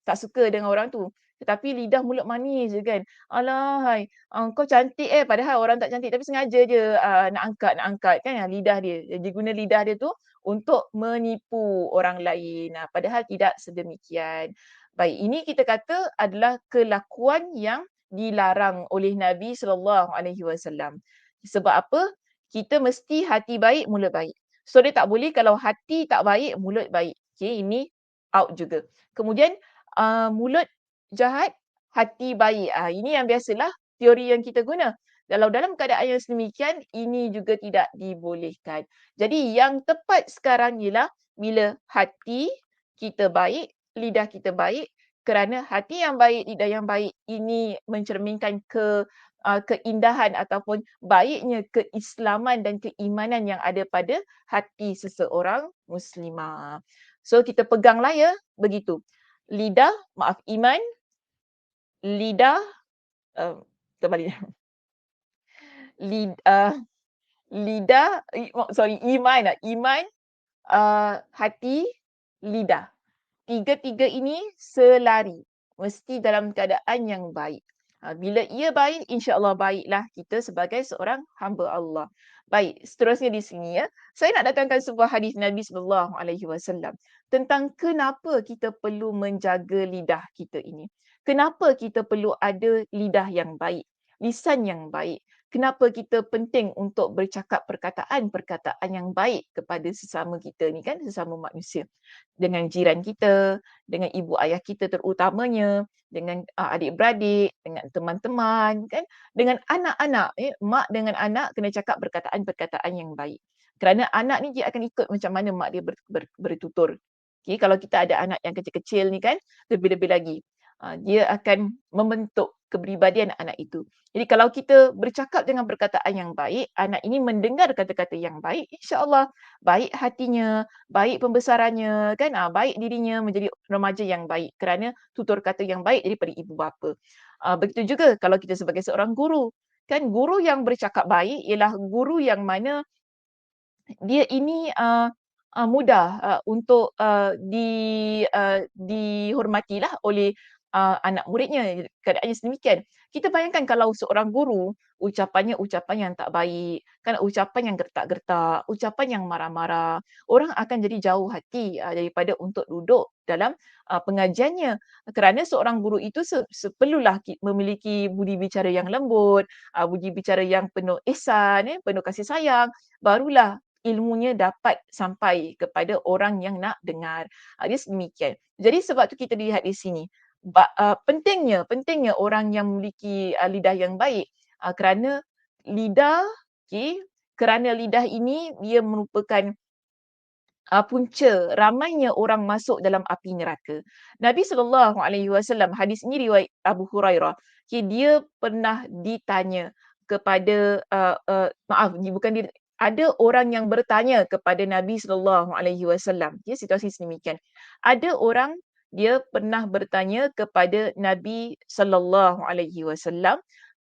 tak suka dengan orang tu. Tetapi lidah mulut manis je kan. Alahai, kau cantik padahal orang tak cantik tapi sengaja je nak angkat kan lidah dia. Dia guna lidah dia tu untuk menipu orang lain. Padahal tidak sedemikian. Baik, ini kita kata adalah kelakuan yang dilarang oleh Nabi sallallahu alaihi wasallam. Sebab apa? Kita mesti hati baik, mulut baik. So dia tak boleh kalau hati tak baik, mulut baik. Okay, ini out juga. Kemudian mulut jahat, hati baik. Ini yang biasalah teori yang kita guna. Kalau dalam keadaan yang sedemikian, ini juga tidak dibolehkan. Jadi yang tepat sekarang ialah bila hati kita baik, lidah kita baik, kerana hati yang baik, lidah yang baik ini mencerminkan keindahan ataupun baiknya keislaman dan keimanan yang ada pada hati seseorang muslimah. So kita peganglah ya begitu. Iman, lidah, terbalik. Iman, hati, lidah. Tiga-tiga ini selari. Mesti dalam keadaan yang baik. Bila ia baik, insya-Allah baiklah kita sebagai seorang hamba Allah. Baik, seterusnya di sini ya. Saya nak datangkan sebuah hadis Nabi sallallahu alaihi wasallam tentang kenapa kita perlu menjaga lidah kita ini. Kenapa kita perlu ada lidah yang baik, lisan yang baik. Kenapa kita penting untuk bercakap perkataan-perkataan yang baik kepada sesama kita ni kan, sesama manusia. Dengan jiran kita, dengan ibu ayah kita terutamanya, dengan adik-beradik, dengan teman-teman kan, dengan anak-anak mak dengan anak kena cakap perkataan-perkataan yang baik. Kerana anak ni dia akan ikut macam mana mak dia bertutur. Okay, kalau kita ada anak yang kecil-kecil ni kan, lebih-lebih lagi. Dia akan membentuk kepribadian anak itu. Jadi kalau kita bercakap dengan perkataan yang baik, anak ini mendengar kata-kata yang baik, insya-Allah baik hatinya, baik pembesarannya kan, baik dirinya menjadi remaja yang baik kerana tutur kata yang baik daripada ibu bapa. Begitu juga kalau kita sebagai seorang guru, kan guru yang bercakap baik ialah guru yang mana dia ini mudah untuk dihormatilah oleh anak muridnya, keadaannya sedemikian. Kita bayangkan kalau seorang guru, ucapannya ucapan yang tak baik, kan ucapan yang gertak-gertak, ucapan yang marah-marah, orang akan jadi jauh hati daripada untuk duduk dalam pengajiannya. Kerana seorang guru itu perlulah memiliki budi bicara yang lembut, budi bicara yang penuh ihsan, penuh kasih sayang, barulah ilmunya dapat sampai kepada orang yang nak dengar. Dia sedemikian. Jadi sebab tu kita lihat di sini, pentingnya orang yang memiliki lidah yang baik, kerana lidah, okey, kerana lidah ini dia merupakan punca ramainya orang masuk dalam api neraka. Nabi SAW, hadis ini riwayat Abu Hurairah, okey, dia pernah ditanya kepada ada orang yang bertanya kepada Nabi SAW, okey, situasi sedemikian. Ada orang dia pernah bertanya kepada Nabi SAW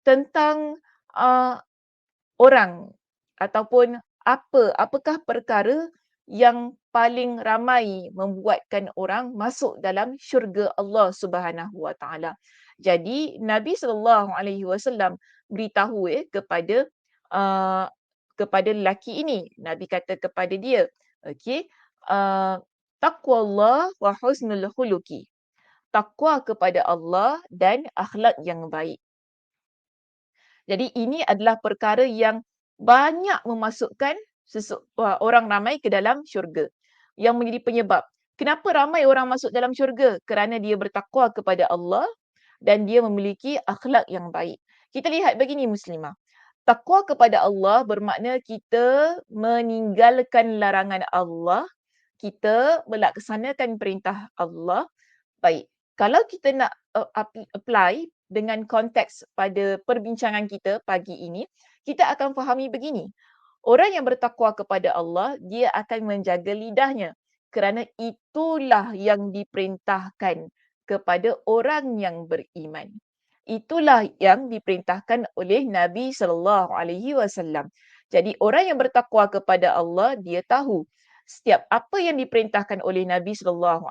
tentang orang ataupun apakah perkara yang paling ramai membuatkan orang masuk dalam syurga Allah Subhanahu Wa Taala. Jadi Nabi SAW beritahu uh, kepada lelaki ini. Nabi kata kepada dia, okey, taqwallah wa husnul khuluqi. Takwa kepada Allah dan akhlak yang baik. Jadi ini adalah perkara yang banyak memasukkan orang ramai ke dalam syurga. Yang menjadi penyebab. Kenapa ramai orang masuk dalam syurga? Kerana dia bertakwa kepada Allah dan dia memiliki akhlak yang baik. Kita lihat begini muslimah. Takwa kepada Allah bermakna kita meninggalkan larangan Allah, kita melaksanakan perintah Allah. Baik, kalau kita nak apply dengan konteks pada perbincangan kita pagi ini, kita akan fahami begini. Orang yang bertakwa kepada Allah, dia akan menjaga lidahnya. Kerana itulah yang diperintahkan kepada orang yang beriman. Itulah yang diperintahkan oleh Nabi SAW. Jadi orang yang bertakwa kepada Allah, dia tahu setiap apa yang diperintahkan oleh Nabi SAW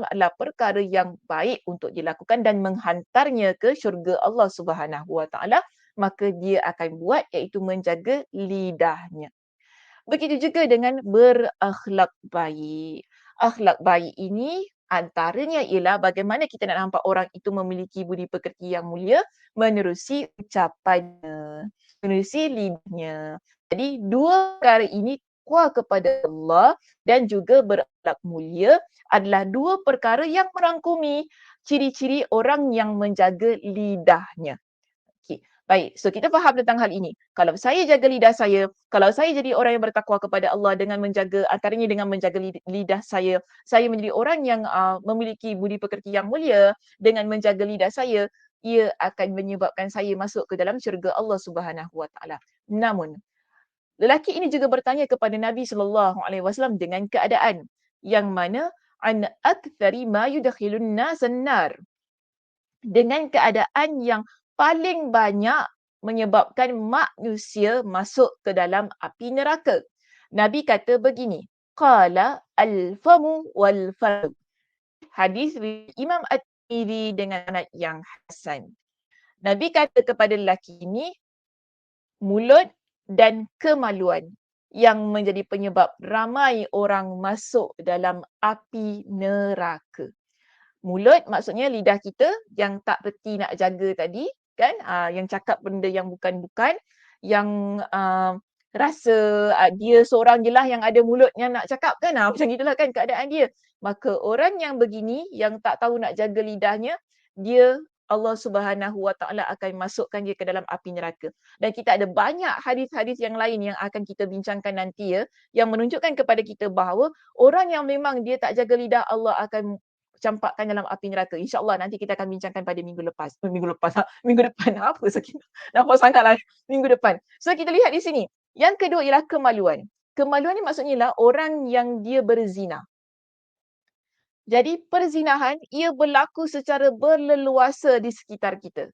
adalah perkara yang baik untuk dilakukan dan menghantarnya ke syurga Allah Subhanahu Wa Taala, maka dia akan buat iaitu menjaga lidahnya. Begitu juga dengan berakhlak baik. Akhlak baik ini antaranya ialah bagaimana kita nak nampak orang itu memiliki budi pekerti yang mulia menerusi ucapannya, menerusi lidahnya. Jadi dua perkara ini, takwa kepada Allah dan juga berakhlak mulia, adalah dua perkara yang merangkumi ciri-ciri orang yang menjaga lidahnya. Okay. Baik, so kita faham tentang hal ini. Kalau saya jaga lidah saya, kalau saya jadi orang yang bertakwa kepada Allah dengan menjaga, antaranya dengan menjaga lidah saya menjadi orang yang memiliki budi pekerti yang mulia dengan menjaga lidah saya, ia akan menyebabkan saya masuk ke dalam syurga Allah Subhanahu Wa Taala. Namun, lelaki ini juga bertanya kepada Nabi SAW dengan keadaan yang mana an aktsari ma yudkhilun nasan nar. Dengan keadaan yang paling banyak menyebabkan manusia masuk ke dalam api neraka. Nabi kata begini, qala al-famu wal farj. Hadis Imam At-Tirmidzi dengan sanad yang hasan. Nabi kata kepada lelaki ini, mulut dan kemaluan yang menjadi penyebab ramai orang masuk dalam api neraka. Mulut maksudnya lidah kita yang tak reti nak jaga tadi, kan? Yang cakap benda yang bukan-bukan, yang rasa dia seorang je lah yang ada mulut yang nak cakap, kan? Macam itulah kan keadaan dia. Maka orang yang begini, yang tak tahu nak jaga lidahnya, dia Allah Subhanahu Wa Taala akan masukkan dia ke dalam api neraka. Dan kita ada banyak hadis-hadis yang lain yang akan kita bincangkan nanti ya, yang menunjukkan kepada kita bahawa orang yang memang dia tak jaga lidah, Allah akan campakkan dalam api neraka. InsyaAllah nanti kita akan bincangkan pada minggu depan. Apa sakit? Nampak sangatlah minggu depan. So kita lihat di sini. Yang kedua ialah kemaluan. Kemaluan ni maksudnya ialah orang yang dia berzina. Jadi perzinahan ia berlaku secara berleluasa di sekitar kita.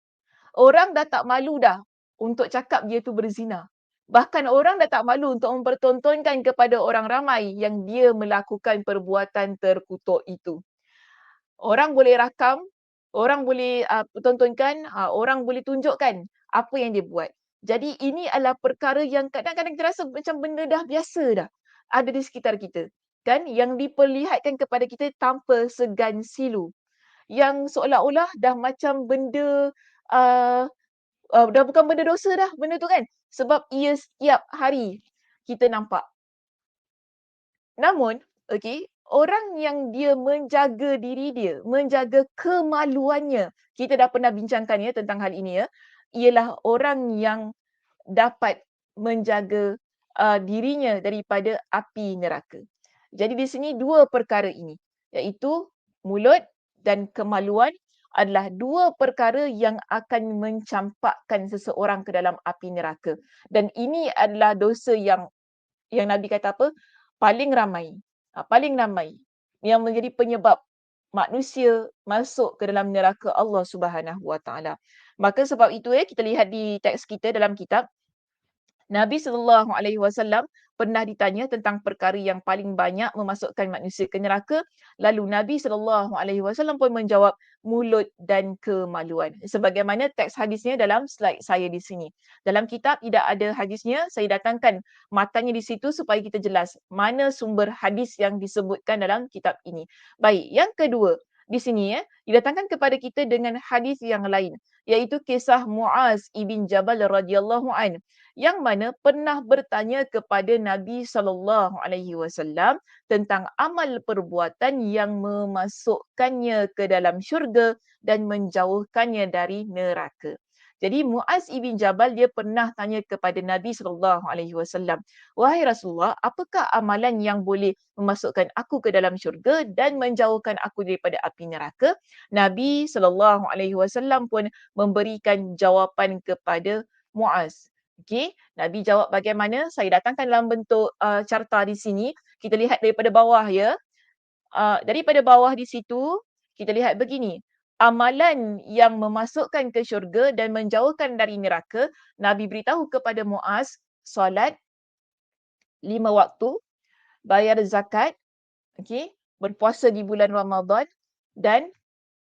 Orang dah tak malu dah untuk cakap dia tu berzina. Bahkan orang dah tak malu untuk mempertontonkan kepada orang ramai yang dia melakukan perbuatan terkutuk itu. Orang boleh rakam Orang boleh tontonkan, orang boleh tunjukkan apa yang dia buat. Jadi ini adalah perkara yang kadang-kadang kita rasa macam benda dah biasa dah ada di sekitar kita. Kan yang diperlihatkan kepada kita tanpa segan silu. Yang seolah-olah dah macam benda uh, dah bukan benda dosa dah benda tu kan. Sebab ia setiap hari kita nampak. Namun, okey, orang yang dia menjaga diri dia, menjaga kemaluannya, kita dah pernah bincangkan ya tentang hal ini ya, ialah orang yang dapat menjaga dirinya daripada api neraka. Jadi di sini dua perkara ini, iaitu mulut dan kemaluan adalah dua perkara yang akan mencampakkan seseorang ke dalam api neraka. Dan ini adalah dosa yang Nabi kata apa? Paling ramai. Paling ramai yang menjadi penyebab manusia masuk ke dalam neraka Allah Subhanahu Wa Taala. Maka sebab itu kita lihat di teks kita dalam kitab Nabi SAW pernah ditanya tentang perkara yang paling banyak memasukkan manusia ke neraka. Lalu Nabi SAW pun menjawab mulut dan kemaluan. Sebagaimana teks hadisnya dalam slide saya di sini. Dalam kitab tidak ada hadisnya, saya datangkan matanya di situ supaya kita jelas mana sumber hadis yang disebutkan dalam kitab ini. Baik, yang kedua, di sini didatangkan kepada kita dengan hadis yang lain, iaitu kisah Muaz ibn Jabal radhiyallahu an, yang mana pernah bertanya kepada Nabi SAW tentang amal perbuatan yang memasukkannya ke dalam syurga dan menjauhkannya dari neraka. Jadi Muaz ibn Jabal dia pernah tanya kepada Nabi SAW, "Wahai Rasulullah, apakah amalan yang boleh memasukkan aku ke dalam syurga dan menjauhkan aku daripada api neraka?" Nabi SAW pun memberikan jawapan kepada Muaz. Okey, Nabi jawab bagaimana? Saya datangkan dalam bentuk carta di sini. Kita lihat daripada bawah ya. Daripada bawah di situ, kita lihat begini. Amalan yang memasukkan ke syurga dan menjauhkan dari neraka, Nabi beritahu kepada Muaz, solat 5 waktu, bayar zakat, okey, berpuasa di bulan Ramadan dan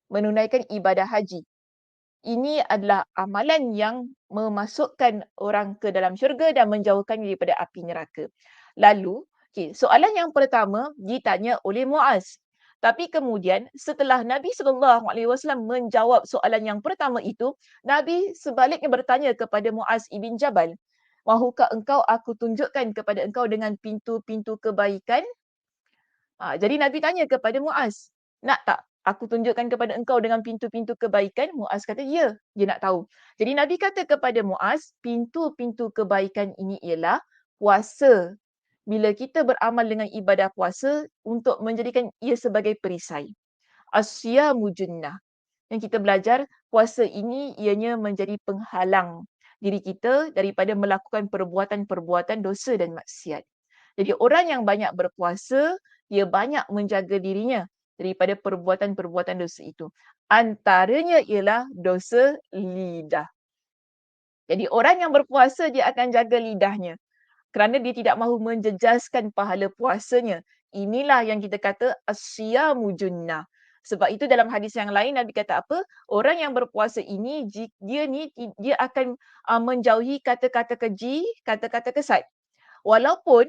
menunaikan ibadah haji. Ini adalah amalan yang memasukkan orang ke dalam syurga dan menjauhkan daripada api neraka. Lalu, soalan yang pertama ditanya oleh Muaz. Tapi kemudian setelah Nabi SAW menjawab soalan yang pertama itu, Nabi sebaliknya bertanya kepada Muaz ibn Jabal, "Mahukah engkau aku tunjukkan kepada engkau dengan pintu-pintu kebaikan?" Jadi Nabi tanya kepada Muaz, "Nak tak aku tunjukkan kepada engkau dengan pintu-pintu kebaikan?" Muaz kata, "Ya." Dia nak tahu. Jadi Nabi kata kepada Muaz, pintu-pintu kebaikan ini ialah puasa. Bila kita beramal dengan ibadah puasa untuk menjadikan ia sebagai perisai. Asyamu junnah. Yang kita belajar, puasa ini ianya menjadi penghalang diri kita daripada melakukan perbuatan-perbuatan dosa dan maksiat. Jadi orang yang banyak berpuasa, dia banyak menjaga dirinya daripada perbuatan-perbuatan dosa itu. Antaranya ialah dosa lidah. Jadi orang yang berpuasa dia akan jaga lidahnya kerana dia tidak mahu menjejaskan pahala puasanya. Inilah yang kita kata asyamu junnah. Sebab itu dalam hadis yang lain Nabi kata apa? Orang yang berpuasa ini dia akan menjauhi kata-kata keji, kata-kata kesat. Walaupun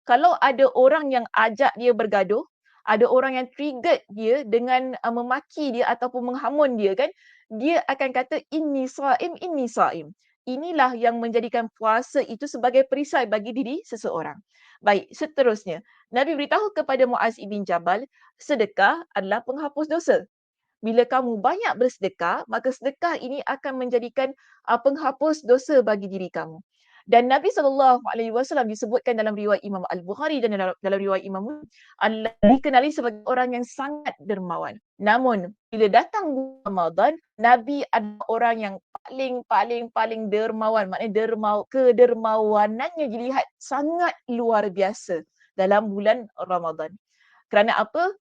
kalau ada orang yang ajak dia bergaduh, ada orang yang triggered dia dengan memaki dia ataupun menghamun dia kan, dia akan kata inni saim, inni saim. Inilah yang menjadikan puasa itu sebagai perisai bagi diri seseorang. Baik, seterusnya. Nabi beritahu kepada Muaz ibn Jabal, sedekah adalah penghapus dosa. Bila kamu banyak bersedekah, maka sedekah ini akan menjadikan penghapus dosa bagi diri kamu. Dan Nabi SAW disebutkan dalam riwayat Imam Al-Bukhari dan dalam riwayat Imam Muslim adalah dikenali sebagai orang yang sangat dermawan. Namun, bila datang Ramadan, Nabi adalah orang yang paling dermawan. Maknanya kedermawanannya dilihat sangat luar biasa dalam bulan Ramadan. Kerana apa?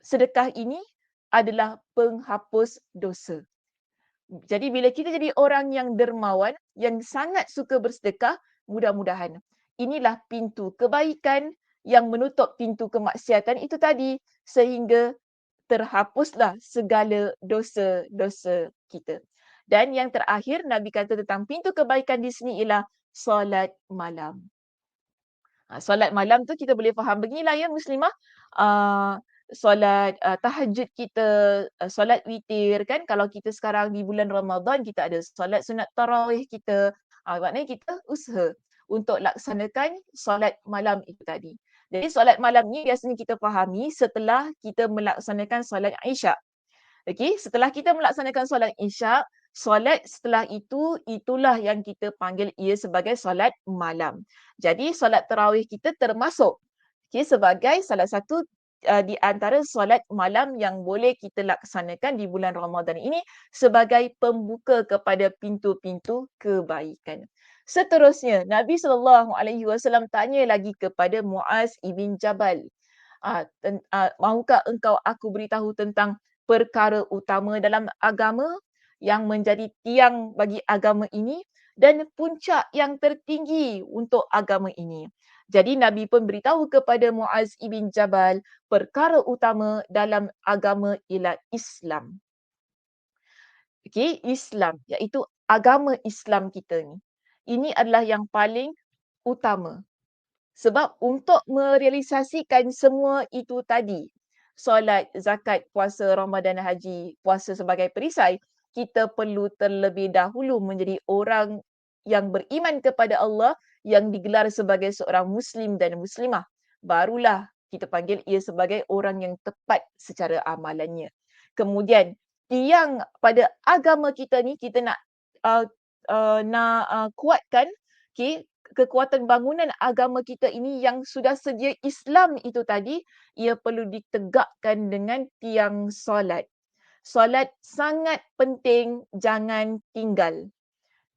Sedekah ini adalah penghapus dosa. Jadi bila kita jadi orang yang dermawan, yang sangat suka bersedekah, mudah-mudahan inilah pintu kebaikan yang menutup pintu kemaksiatan itu tadi sehingga terhapuslah segala dosa-dosa kita. Dan yang terakhir, Nabi kata tentang pintu kebaikan di sini ialah solat malam. Solat malam tu kita boleh faham beginilah ya muslimah, solat tahajud kita, solat witir kan, kalau kita sekarang di bulan Ramadan kita ada solat sunat tarawih kita, maknanya kita usaha untuk laksanakan solat malam itu tadi. Jadi solat malam ni biasanya kita fahami setelah kita melaksanakan solat Isyak. Okey, setelah kita melaksanakan solat Isyak, solat setelah itu, itulah yang kita panggil ia sebagai solat malam. Jadi solat tarawih kita termasuk sebagai salah satu di antara solat malam yang boleh kita laksanakan di bulan Ramadan ini sebagai pembuka kepada pintu-pintu kebaikan. Seterusnya, Nabi SAW tanya lagi kepada Muaz ibn Jabal. Mahukah engkau aku beritahu tentang perkara utama dalam agama yang menjadi tiang bagi agama ini dan puncak yang tertinggi untuk agama ini. Jadi Nabi pun beritahu kepada Muaz ibn Jabal perkara utama dalam agama ialah Islam. Okey, Islam iaitu agama Islam kita ni. Ini adalah yang paling utama. Sebab untuk merealisasikan semua itu tadi, solat, zakat, puasa, Ramadan, haji, puasa sebagai perisai, kita perlu terlebih dahulu menjadi orang yang beriman kepada Allah yang digelar sebagai seorang Muslim dan Muslimah. Barulah kita panggil ia sebagai orang yang tepat secara amalannya. Kemudian, tiang pada agama kita ni, kita nak kuatkan kekuatan bangunan agama kita ini yang sudah sedia Islam itu tadi, ia perlu ditegakkan dengan tiang solat. Solat sangat penting, jangan tinggal.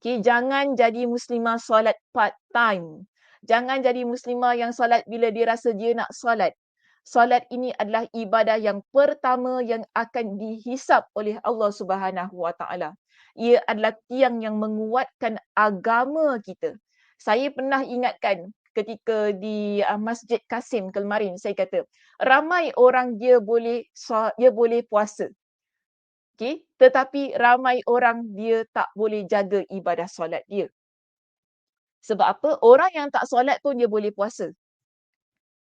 Jangan jadi muslimah solat part time. Jangan jadi muslimah yang solat bila dia rasa dia nak solat. Solat ini adalah ibadah yang pertama yang akan dihisap oleh Allah Subhanahu Wa Taala. Ia adalah tiang yang menguatkan agama kita. Saya pernah ingatkan ketika di Masjid Kasim kemarin, saya kata, ramai orang dia boleh puasa. Tetapi ramai orang dia tak boleh jaga ibadah solat dia. Sebab apa? Orang yang tak solat pun dia boleh puasa.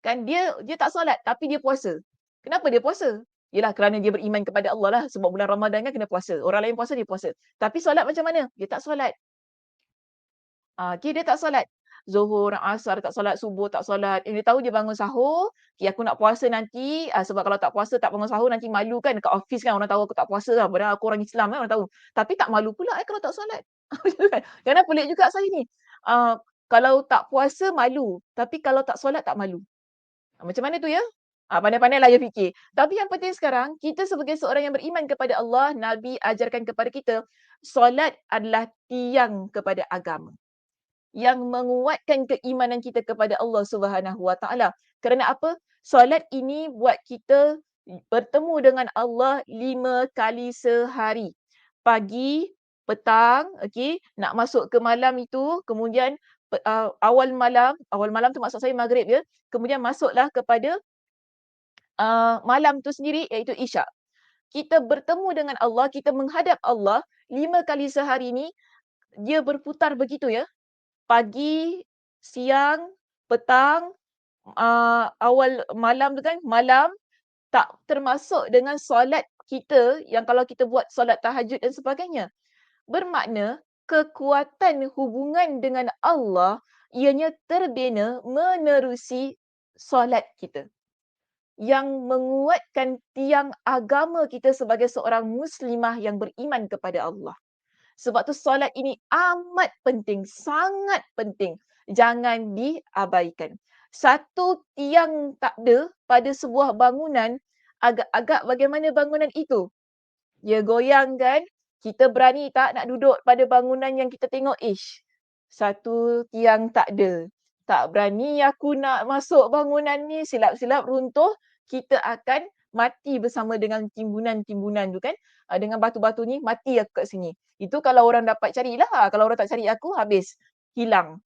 Kan dia tak solat tapi dia puasa. Kenapa dia puasa? Yalah kerana dia beriman kepada Allah lah. Sebab bulan Ramadan kan kena puasa. Orang lain puasa, dia puasa. Tapi solat macam mana? Dia tak solat. Dia tak solat. Zuhur, Asar tak solat, subuh tak solat. Dia tahu dia bangun sahur, aku nak puasa nanti, sebab kalau tak puasa tak bangun sahur nanti malu kan dekat office kan orang tahu aku tak puasa lah. Padahal aku orang Islam kan orang tahu. Tapi tak malu pula kalau tak solat. Kerana pelik juga saya ni. Kalau tak puasa malu, tapi kalau tak solat tak malu. Macam mana tu ya? Pandai-pandailah ya fikir. Tapi yang penting sekarang, kita sebagai seorang yang beriman kepada Allah, Nabi ajarkan kepada kita, solat adalah tiang kepada agama yang menguatkan keimanan kita kepada Allah Subhanahu Wa Taala. Kerana apa? Solat ini buat kita bertemu dengan Allah 5 kali sehari. Pagi, petang, nak masuk ke malam itu, kemudian awal malam tu maksud saya maghrib ya. Kemudian masuklah kepada malam tu sendiri iaitu Isyak. Kita bertemu dengan Allah, kita menghadap Allah 5 kali sehari ni, dia berputar begitu ya. Pagi, siang, petang, awal malam tu kan, malam tak termasuk dengan solat kita yang kalau kita buat solat tahajud dan sebagainya. Bermakna kekuatan hubungan dengan Allah ianya terbina menerusi solat kita. Yang menguatkan tiang agama kita sebagai seorang muslimah yang beriman kepada Allah. Sebab tu solat ini amat penting, sangat penting. Jangan diabaikan. Satu tiang tak ada pada sebuah bangunan, agak-agak bagaimana bangunan itu? Dia goyang kan? Kita berani tak nak duduk pada bangunan yang kita tengok, satu tiang tak ada. Tak berani aku nak masuk bangunan ni, silap-silap runtuh, kita akan mati bersama dengan timbunan-timbunan tu kan. Dengan batu-batu ni, mati aku kat sini. Itu kalau orang dapat carilah. Kalau orang tak cari aku, habis. Hilang.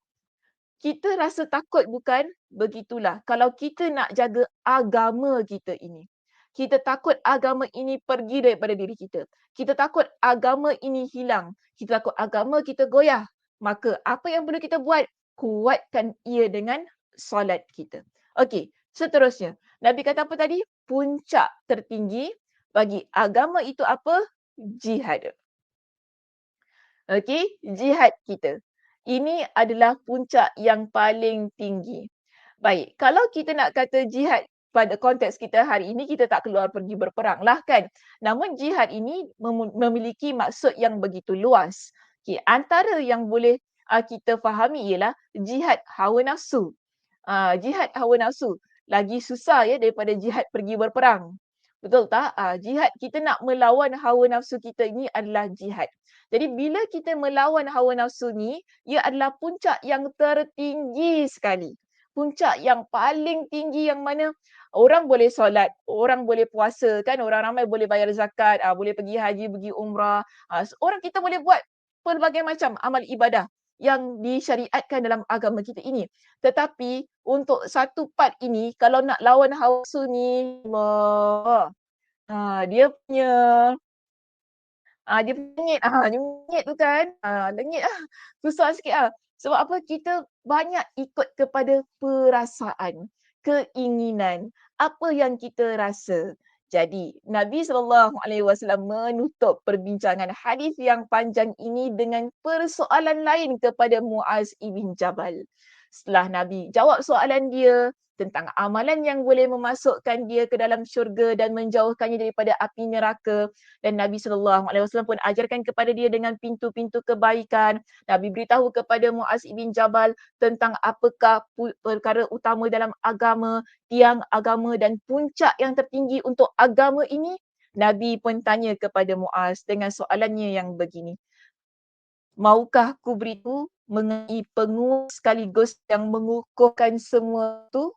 Kita rasa takut bukan? Begitulah. Kalau kita nak jaga agama kita ini. Kita takut agama ini pergi daripada diri kita. Kita takut agama ini hilang. Kita takut agama kita goyah. Maka apa yang perlu kita buat? Kuatkan ia dengan solat kita. Okey, seterusnya. Nabi kata apa tadi? Puncak tertinggi bagi agama itu apa? Jihad. Okey, jihad kita. Ini adalah puncak yang paling tinggi. Baik, kalau kita nak kata jihad pada konteks kita hari ini, kita tak keluar pergi berperang lah kan. Namun jihad ini memiliki maksud yang begitu luas. Okay, antara yang boleh kita fahami ialah jihad hawa nafsu. Jihad hawa nafsu lagi susah ya daripada jihad pergi berperang. Betul tak? Jihad kita nak melawan hawa nafsu kita ini adalah jihad. Jadi bila kita melawan hawa nafsu ni, ia adalah puncak yang tertinggi sekali. Puncak yang paling tinggi yang mana orang boleh solat, orang boleh puasa kan, orang ramai boleh bayar zakat, boleh pergi haji, pergi umrah. Orang kita boleh buat pelbagai macam amal ibadah yang disyariatkan dalam agama kita ini. Tetapi untuk satu part ini kalau nak lawan hawa nafsu ni, Allah, dia punya dia lengit, dia lengit tu kan, lengit susah sikit Sebab apa? Kita banyak ikut kepada perasaan, keinginan, apa yang kita rasa. Jadi, Nabi SAW menutup perbincangan hadis yang panjang ini dengan persoalan lain kepada Muaz ibn Jabal. Setelah Nabi jawab soalan dia tentang amalan yang boleh memasukkan dia ke dalam syurga dan menjauhkannya daripada api neraka, dan Nabi SAW pun ajarkan kepada dia dengan pintu-pintu kebaikan. Nabi beritahu kepada Muaz ibn Jabal tentang apakah perkara utama dalam agama, tiang agama dan puncak yang tertinggi untuk agama ini. Nabi pun tanya kepada Muaz dengan soalannya yang begini. Maukah ku beritahu mengenai penguat sekaligus yang mengukuhkan semua tu?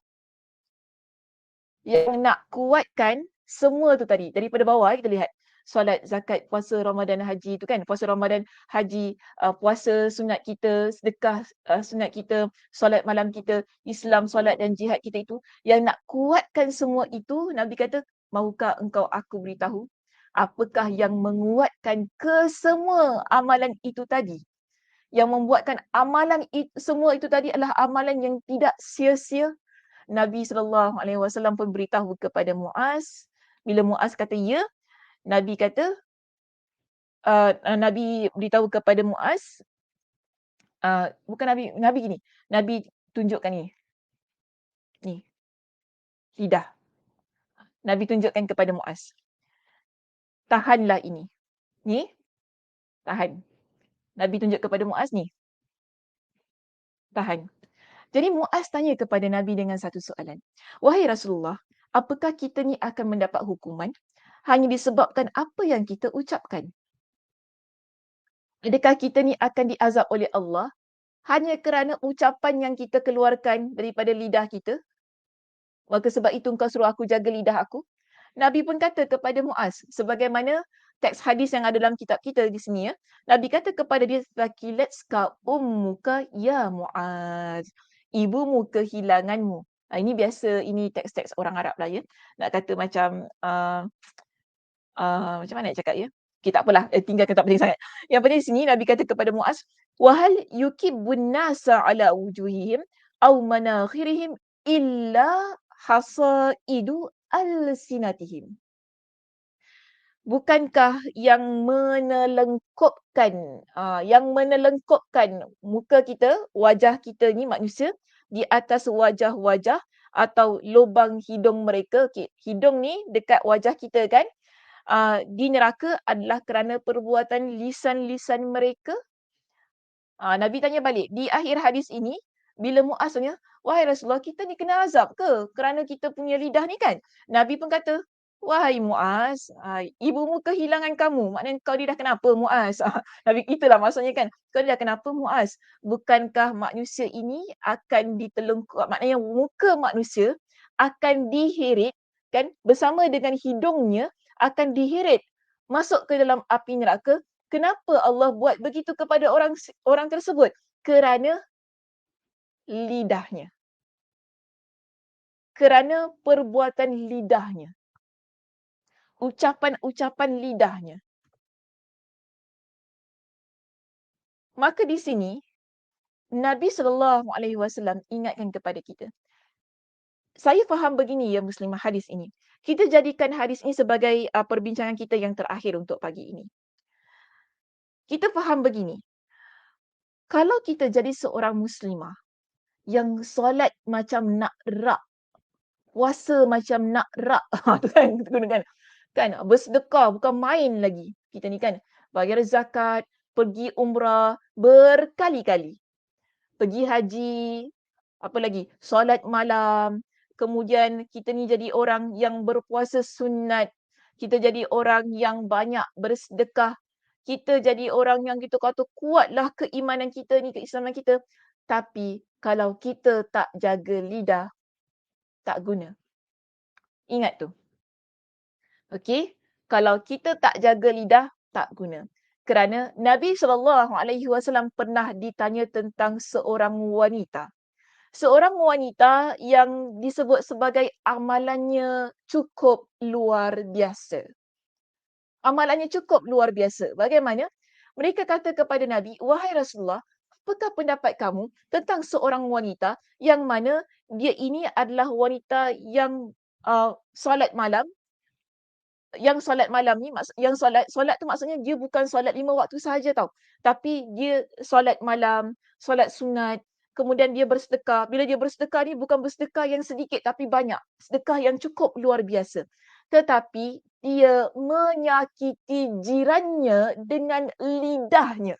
Yang nak kuatkan semua tu tadi. Daripada bawah kita lihat. Solat, zakat, puasa Ramadan, haji tu kan. Puasa Ramadan, haji, puasa sunat kita, sedekah sunat kita, solat malam kita, Islam, solat dan jihad kita itu. Yang nak kuatkan semua itu, Nabi kata, maukah engkau aku beritahu? Apakah yang menguatkan kesemua amalan itu tadi? Yang membuatkan amalan semua itu tadi adalah amalan yang tidak sia-sia. Nabi SAW pun beritahu kepada Muaz. Bila Muaz kata ya, Nabi kata, Nabi beritahu kepada Muaz, bukan Nabi gini, Nabi tunjukkan ni. Ni, lidah. Nabi tunjukkan kepada Muaz. Tahanlah ini. Ni, tahan. Nabi tunjuk kepada Muaz ni. Tahan. Jadi Muaz tanya kepada Nabi dengan satu soalan. Wahai Rasulullah, apakah kita ni akan mendapat hukuman hanya disebabkan apa yang kita ucapkan? Adakah kita ni akan diazab oleh Allah hanya kerana ucapan yang kita keluarkan daripada lidah kita? Maka sebab itu engkau suruh aku jaga lidah aku. Nabi pun kata kepada Muaz, sebagaimana teks hadis yang ada dalam kitab kita di sini ya. Nabi kata kepada dia, "Thaqilatska ummuka ya Muaz." Ibumu kehilanganmu. Ini biasa, ini teks-teks orang Arab lah ya. Nak kata macam macam mana nak cakap ya? Okay, tak apalah, tinggalkan, tak penting sangat. Yang penting di sini Nabi kata kepada Muaz, "Wahal yukibbun nasa ala wujuhihim aw manakhirihim illa hasaidu alsinatihim." Bukankah yang menelengkupkan muka kita, wajah kita ni manusia di atas wajah-wajah atau lubang hidung mereka. Okay, hidung ni dekat wajah kita kan, di neraka adalah kerana perbuatan lisan-lisan mereka. Nabi tanya balik, di akhir hadis ini, bila Muaz tanya, wahai Rasulullah, kita ni kena azab ke kerana kita punya lidah ni kan? Nabi pun kata, wahai Muaz, ibumu kehilangan kamu. Maknanya kau ni dah kenapa Muaz? Nabi, itulah maksudnya kan. Kau ni dah kenapa Muaz? Bukankah manusia ini akan ditelungkup, maknanya muka manusia akan diheret kan, bersama dengan hidungnya akan diheret masuk ke dalam api neraka. Kenapa Allah buat begitu kepada orang tersebut? Kerana lidahnya. Kerana perbuatan lidahnya. ucapan-ucapan lidahnya. Maka di sini Nabi SAW ingatkan kepada kita. Saya faham begini ya muslimah hadis ini. Kita jadikan hadis ini sebagai perbincangan kita yang terakhir untuk pagi ini. Kita faham begini. Kalau kita jadi seorang muslimah yang solat macam nak rak, puasa macam nak rak, tu kan kita gunakan kan, bersedekah bukan main lagi. Kita ni kan bayar zakat, pergi umrah berkali-kali. Pergi haji, apa lagi? Solat malam. Kemudian kita ni jadi orang yang berpuasa sunat. Kita jadi orang yang banyak bersedekah. Kita jadi orang yang kita kata kuatlah keimanan kita ni, keislaman kita. Tapi kalau kita tak jaga lidah, tak guna. Ingat tu. Okey? Kalau kita tak jaga lidah, tak guna. Kerana Nabi SAW pernah ditanya tentang seorang wanita. Seorang wanita yang disebut sebagai amalannya cukup luar biasa. Amalannya cukup luar biasa. Bagaimana? Mereka kata kepada Nabi, "Wahai Rasulullah, apakah pendapat kamu tentang seorang wanita yang mana dia ini adalah wanita yang solat malam, yang solat malam ni yang solat tu maksudnya dia bukan solat 5 waktu sahaja tau. Tapi dia solat malam, solat sunat, kemudian dia bersedekah. Bila dia bersedekah ni bukan bersedekah yang sedikit tapi banyak. Sedekah yang cukup luar biasa. Tetapi dia menyakiti jirannya dengan lidahnya.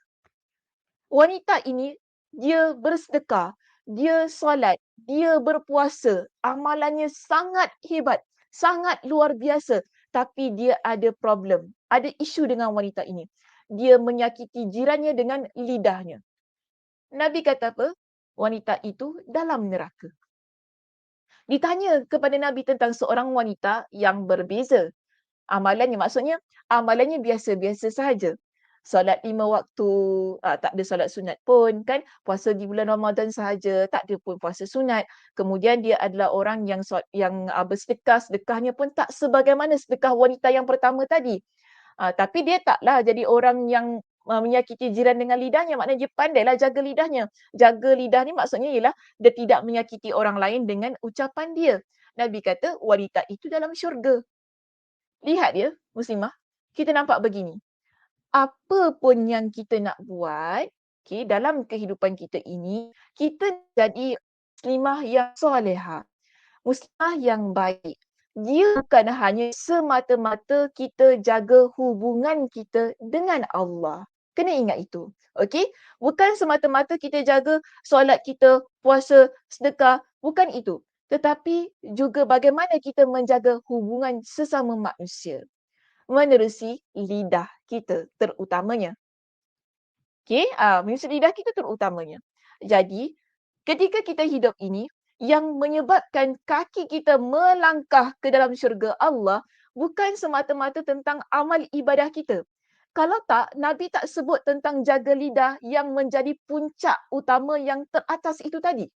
Wanita ini dia bersedekah, dia solat, dia berpuasa, amalannya sangat hebat, sangat luar biasa. Tapi dia ada problem, ada isu dengan wanita ini. Dia menyakiti jirannya dengan lidahnya. Nabi kata apa? Wanita itu dalam neraka. Ditanya kepada Nabi tentang seorang wanita yang berbeza. Amalannya maksudnya, amalannya biasa-biasa sahaja. Solat 5 waktu, tak ada solat sunat pun kan. Puasa di bulan Ramadan sahaja, tak ada pun puasa sunat. Kemudian dia adalah orang yang bersedekah, sedekahnya pun tak sebagaimana sedekah wanita yang pertama tadi. Tapi dia taklah jadi orang yang menyakiti jiran dengan lidahnya. Maknanya dia pandailah jaga lidahnya. Jaga lidah ni maksudnya ialah dia tidak menyakiti orang lain dengan ucapan dia. Nabi kata wanita itu dalam syurga. Lihat ya, muslimah. Kita nampak begini. Apa pun yang kita nak buat, okay, dalam kehidupan kita ini, kita jadi muslimah yang solehah. Muslimah yang baik. Dia bukan hanya semata-mata kita jaga hubungan kita dengan Allah. Kena ingat itu. Okey? Bukan semata-mata kita jaga solat kita, puasa, sedekah. Bukan itu. Tetapi juga bagaimana kita menjaga hubungan sesama manusia menerusi lidah kita terutamanya. Okey, menerusi lidah kita terutamanya. Jadi, ketika kita hidup ini, yang menyebabkan kaki kita melangkah ke dalam syurga Allah bukan semata-mata tentang amal ibadah kita. Kalau tak, Nabi tak sebut tentang jaga lidah yang menjadi puncak utama yang teratas itu tadi.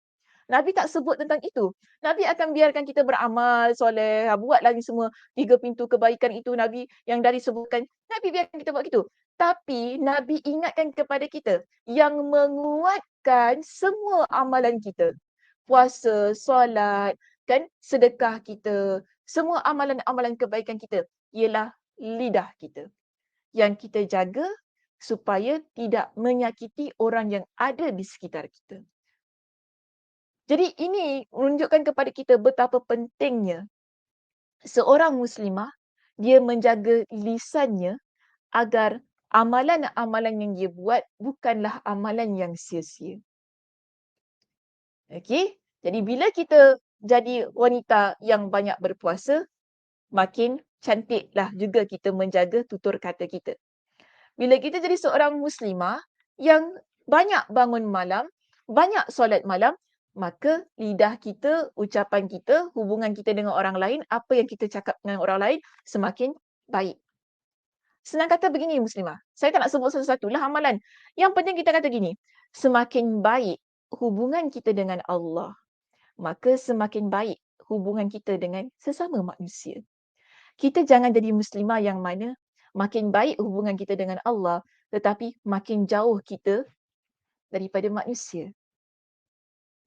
Nabi tak sebut tentang itu. Nabi akan biarkan kita beramal soleh, buat lagi semua 3 pintu kebaikan itu Nabi yang dari sebutkan. Nabi biarkan kita buat gitu. Tapi Nabi ingatkan kepada kita yang menguatkan semua amalan kita. Puasa, solat, kan, sedekah kita, semua amalan-amalan kebaikan kita ialah lidah kita. Yang kita jaga supaya tidak menyakiti orang yang ada di sekitar kita. Jadi ini menunjukkan kepada kita betapa pentingnya seorang muslimah dia menjaga lisannya agar amalan-amalan yang dia buat bukanlah amalan yang sia-sia. Okey? Jadi bila kita jadi wanita yang banyak berpuasa, makin cantiklah juga kita menjaga tutur kata kita. Bila kita jadi seorang muslimah yang banyak bangun malam, banyak solat malam, maka lidah kita, ucapan kita, hubungan kita dengan orang lain, apa yang kita cakap dengan orang lain semakin baik. Senang kata begini muslimah, saya tak nak sebut satu-satu lah amalan. Yang penting kita kata gini, semakin baik hubungan kita dengan Allah, maka semakin baik hubungan kita dengan sesama manusia. Kita jangan jadi muslimah yang mana makin baik hubungan kita dengan Allah, tetapi makin jauh kita daripada manusia.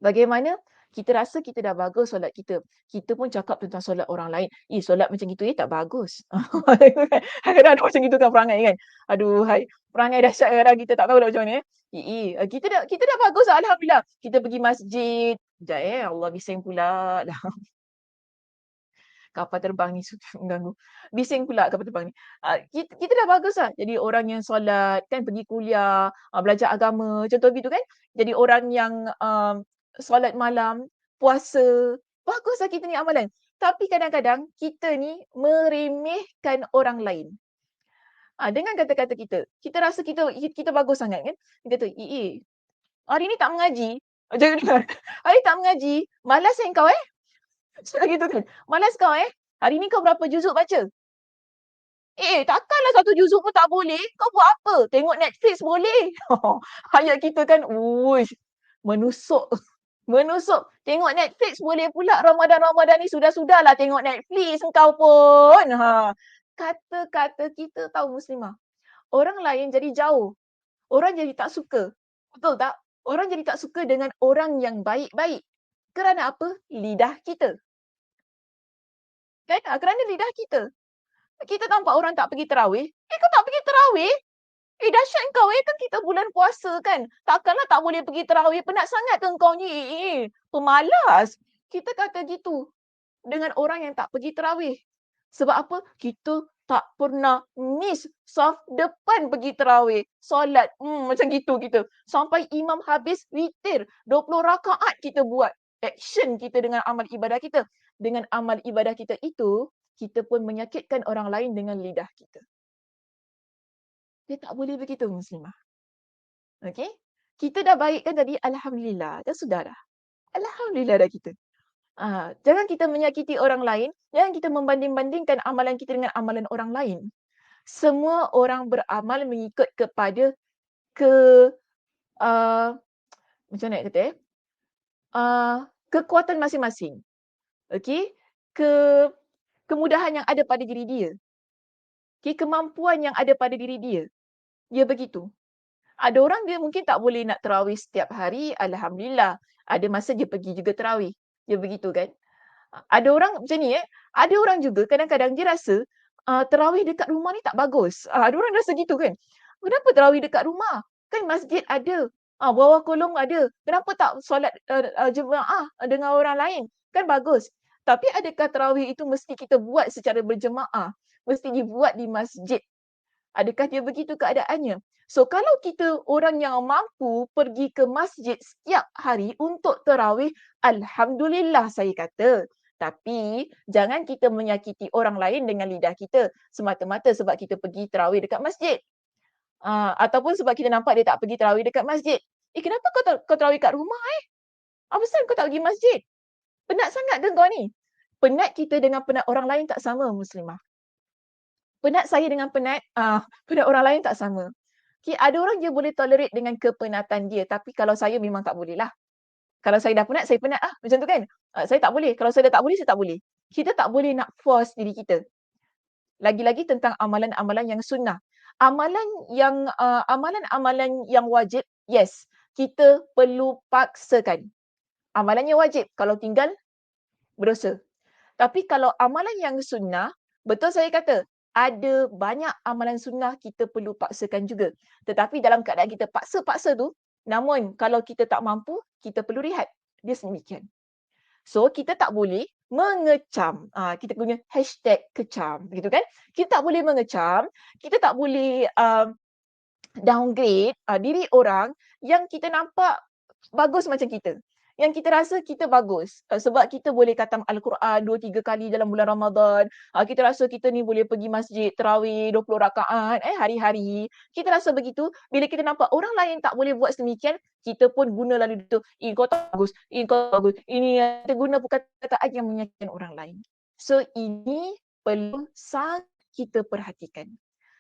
Bagaimana kita rasa kita dah bagus solat kita. Kita pun cakap tentang solat orang lain. Solat macam gitu tak bagus. Kadang-kadang ada macam gitu kan perangai kan. Aduhai, perangai dahsyat kadang kita tak tahu dah macam mana. Kita dah bagus lah, alhamdulillah. Kita pergi masjid. Sekejap Allah bising pula dah. Kapal terbang ni suka mengganggu. Bising pula kapal terbang ni. Kita dah bagus lah. Jadi orang yang solat, kan pergi kuliah, belajar agama, contoh gitu kan. Jadi orang yang solat malam, puasa, baguslah kita ni amalan. Tapi kadang-kadang kita ni meremehkan orang lain. Dengan kata-kata kita rasa kita bagus sangat kan. Kita kata, hari ni tak mengaji. Macam tu kan. Hari ni tak mengaji, malas kau Macam gitu kan. Malas kau hari ni kau berapa juzuk baca? Takkanlah satu juzuk pun tak boleh. Kau buat apa? Tengok Netflix boleh. Ayat kita kan, uish, menusuk. Menusuk. Tengok Netflix boleh pula Ramadan-Ramadan ni. Sudah-sudahlah tengok Netflix kau pun. Kata-kata kita tahu muslimah. Orang lain jadi jauh. Orang jadi tak suka. Betul tak? Orang jadi tak suka dengan orang yang baik-baik. Kerana apa? Lidah kita. Kan? Kerana lidah kita. Kita nampak orang tak pergi tarawih. Kau tak pergi tarawih? Dahsyat kau kan kita bulan puasa kan. Takkanlah tak boleh pergi tarawih. Penat sangat ke kau ni? Pemalas. Kita kata gitu dengan orang yang tak pergi tarawih. Sebab apa? Kita tak pernah miss saf depan pergi tarawih. Solat. Macam gitu kita. Sampai imam habis witir. 20 rakaat kita buat. Action kita dengan amal ibadah kita. Dengan amal ibadah kita itu, kita pun menyakitkan orang lain dengan lidah kita. Dia tak boleh begitu muslimah. Okey? Kita dah baik kan tadi? Alhamdulillah. Dah sudah dah. Alhamdulillah dah kita. Jangan kita menyakiti orang lain. Jangan kita membanding-bandingkan amalan kita dengan amalan orang lain. Semua orang beramal mengikut kepada macam mana nak kata kekuatan masing-masing. Okey? Kemudahan yang ada pada diri dia. Kemampuan yang ada pada diri dia. Dia begitu. Ada orang dia mungkin tak boleh nak tarawih setiap hari. Alhamdulillah. Ada masa dia pergi juga tarawih. Dia begitu kan. Ada orang macam ni Ada orang juga kadang-kadang dia rasa tarawih dekat rumah ni tak bagus. Ada orang rasa gitu kan. Kenapa tarawih dekat rumah? Kan masjid ada. Bawah kolong ada. Kenapa tak solat jemaah dengan orang lain? Kan bagus. Tapi adakah tarawih itu mesti kita buat secara berjemaah? Mesti dibuat di masjid? Adakah dia begitu keadaannya? So kalau kita orang yang mampu pergi ke masjid setiap hari untuk tarawih, alhamdulillah saya kata. Tapi jangan kita menyakiti orang lain dengan lidah kita semata-mata sebab kita pergi tarawih dekat masjid. Ataupun sebab kita nampak dia tak pergi tarawih dekat masjid. Kenapa kau tarawih kat rumah Apa sebab kau tak pergi masjid? Penat sangat ke kau ni? Penat kita dengan penat orang lain tak sama muslimah. Penat saya dengan penat orang lain tak sama. Ada orang dia boleh tolerate dengan kepenatan dia. Tapi kalau saya memang tak boleh lah. Kalau saya dah penat, saya penat lah. Macam tu kan. Saya tak boleh. Kalau saya dah tak boleh, saya tak boleh. Kita tak boleh nak force diri kita. Lagi-lagi tentang amalan-amalan yang sunnah. Amalan-amalan yang wajib, yes. Kita perlu paksakan. Amalannya wajib. Kalau tinggal, berdosa. Tapi kalau amalan yang sunnah, betul saya kata, ada banyak amalan sunnah kita perlu paksakan juga. Tetapi dalam keadaan kita paksa-paksa tu, namun kalau kita tak mampu, kita perlu rehat. Dia sedemikian. So, kita tak boleh mengecam. Kita punya hashtag kecam. Gitu kan? Kita tak boleh mengecam. Kita tak boleh downgrade diri orang yang kita nampak bagus macam kita. Yang kita rasa kita bagus. Sebab kita boleh khatam Al-Quran 2-3 kali dalam bulan Ramadan. Kita rasa kita ni boleh pergi masjid, tarawih 20 rakaat hari-hari. Kita rasa begitu. Bila kita nampak orang lain tak boleh buat sedemikian, kita pun guna lalu itu. Kau tak bagus. Kau tak bagus. Ini kita guna perkataan yang menyakitkan orang lain. So ini perlu sangat kita perhatikan.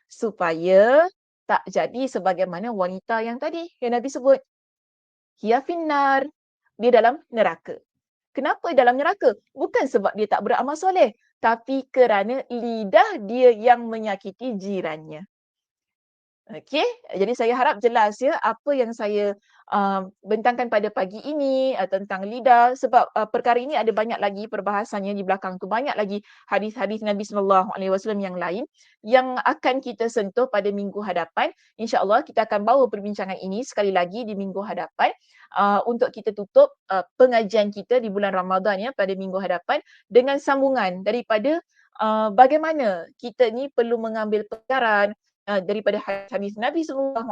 Supaya tak jadi sebagaimana wanita yang tadi yang Nabi sebut. Hiya finnar. Dia dalam neraka. Kenapa dalam neraka? Bukan sebab dia tak beramal soleh. tapi kerana lidah dia yang menyakiti jirannya. Okey, jadi saya harap jelas ya apa yang saya, bentangkan pada pagi ini, tentang lidah sebab, perkara ini ada banyak lagi perbahasannya di belakang tu, banyak lagi hadis-hadis Nabi SAW yang lain yang akan kita sentuh pada minggu hadapan. InsyaAllah kita akan bawa perbincangan ini sekali lagi di minggu hadapan, untuk kita tutup, pengajian kita di bulan Ramadan ya pada minggu hadapan dengan sambungan daripada, bagaimana kita ni perlu mengambil pelajaran daripada hadis Nabi SAW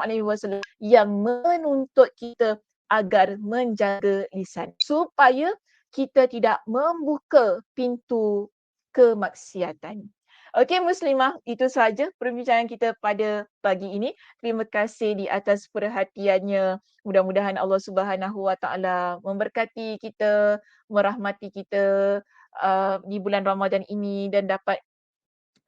yang menuntut kita agar menjaga lisan supaya kita tidak membuka pintu kemaksiatan. Okey muslimah, itu sahaja perbincangan kita pada pagi ini. Terima kasih di atas perhatiannya. Mudah-mudahan Allah Subhanahu Wa Taala memberkati kita, merahmati kita di bulan Ramadan ini dan dapat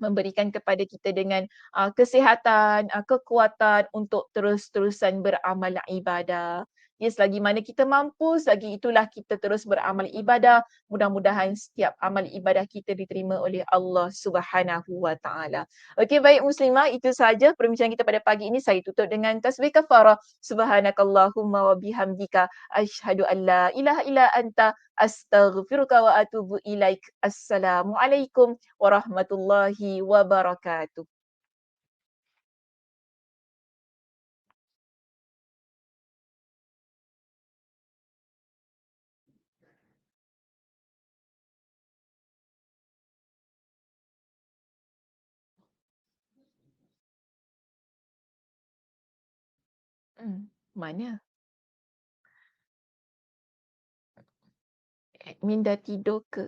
memberikan kepada kita dengan kesihatan, kekuatan untuk terus-terusan beramal ibadah. Ya, selagi mana kita mampu, selagi itulah kita terus beramal ibadah. Mudah-mudahan setiap amal ibadah kita diterima oleh Allah Subhanahu Wa Taala. Okey, baik muslimah, itu sahaja perbincangan kita pada pagi ini. Saya tutup dengan tasbih kafarah. Subhanakallahumma wa bihamdika asyhadu an la ilaha illa anta astaghfiruka wa atubu ilaik. Assalamualaikum warahmatullahi wabarakatuh. Mana? Admin dah tidur ke?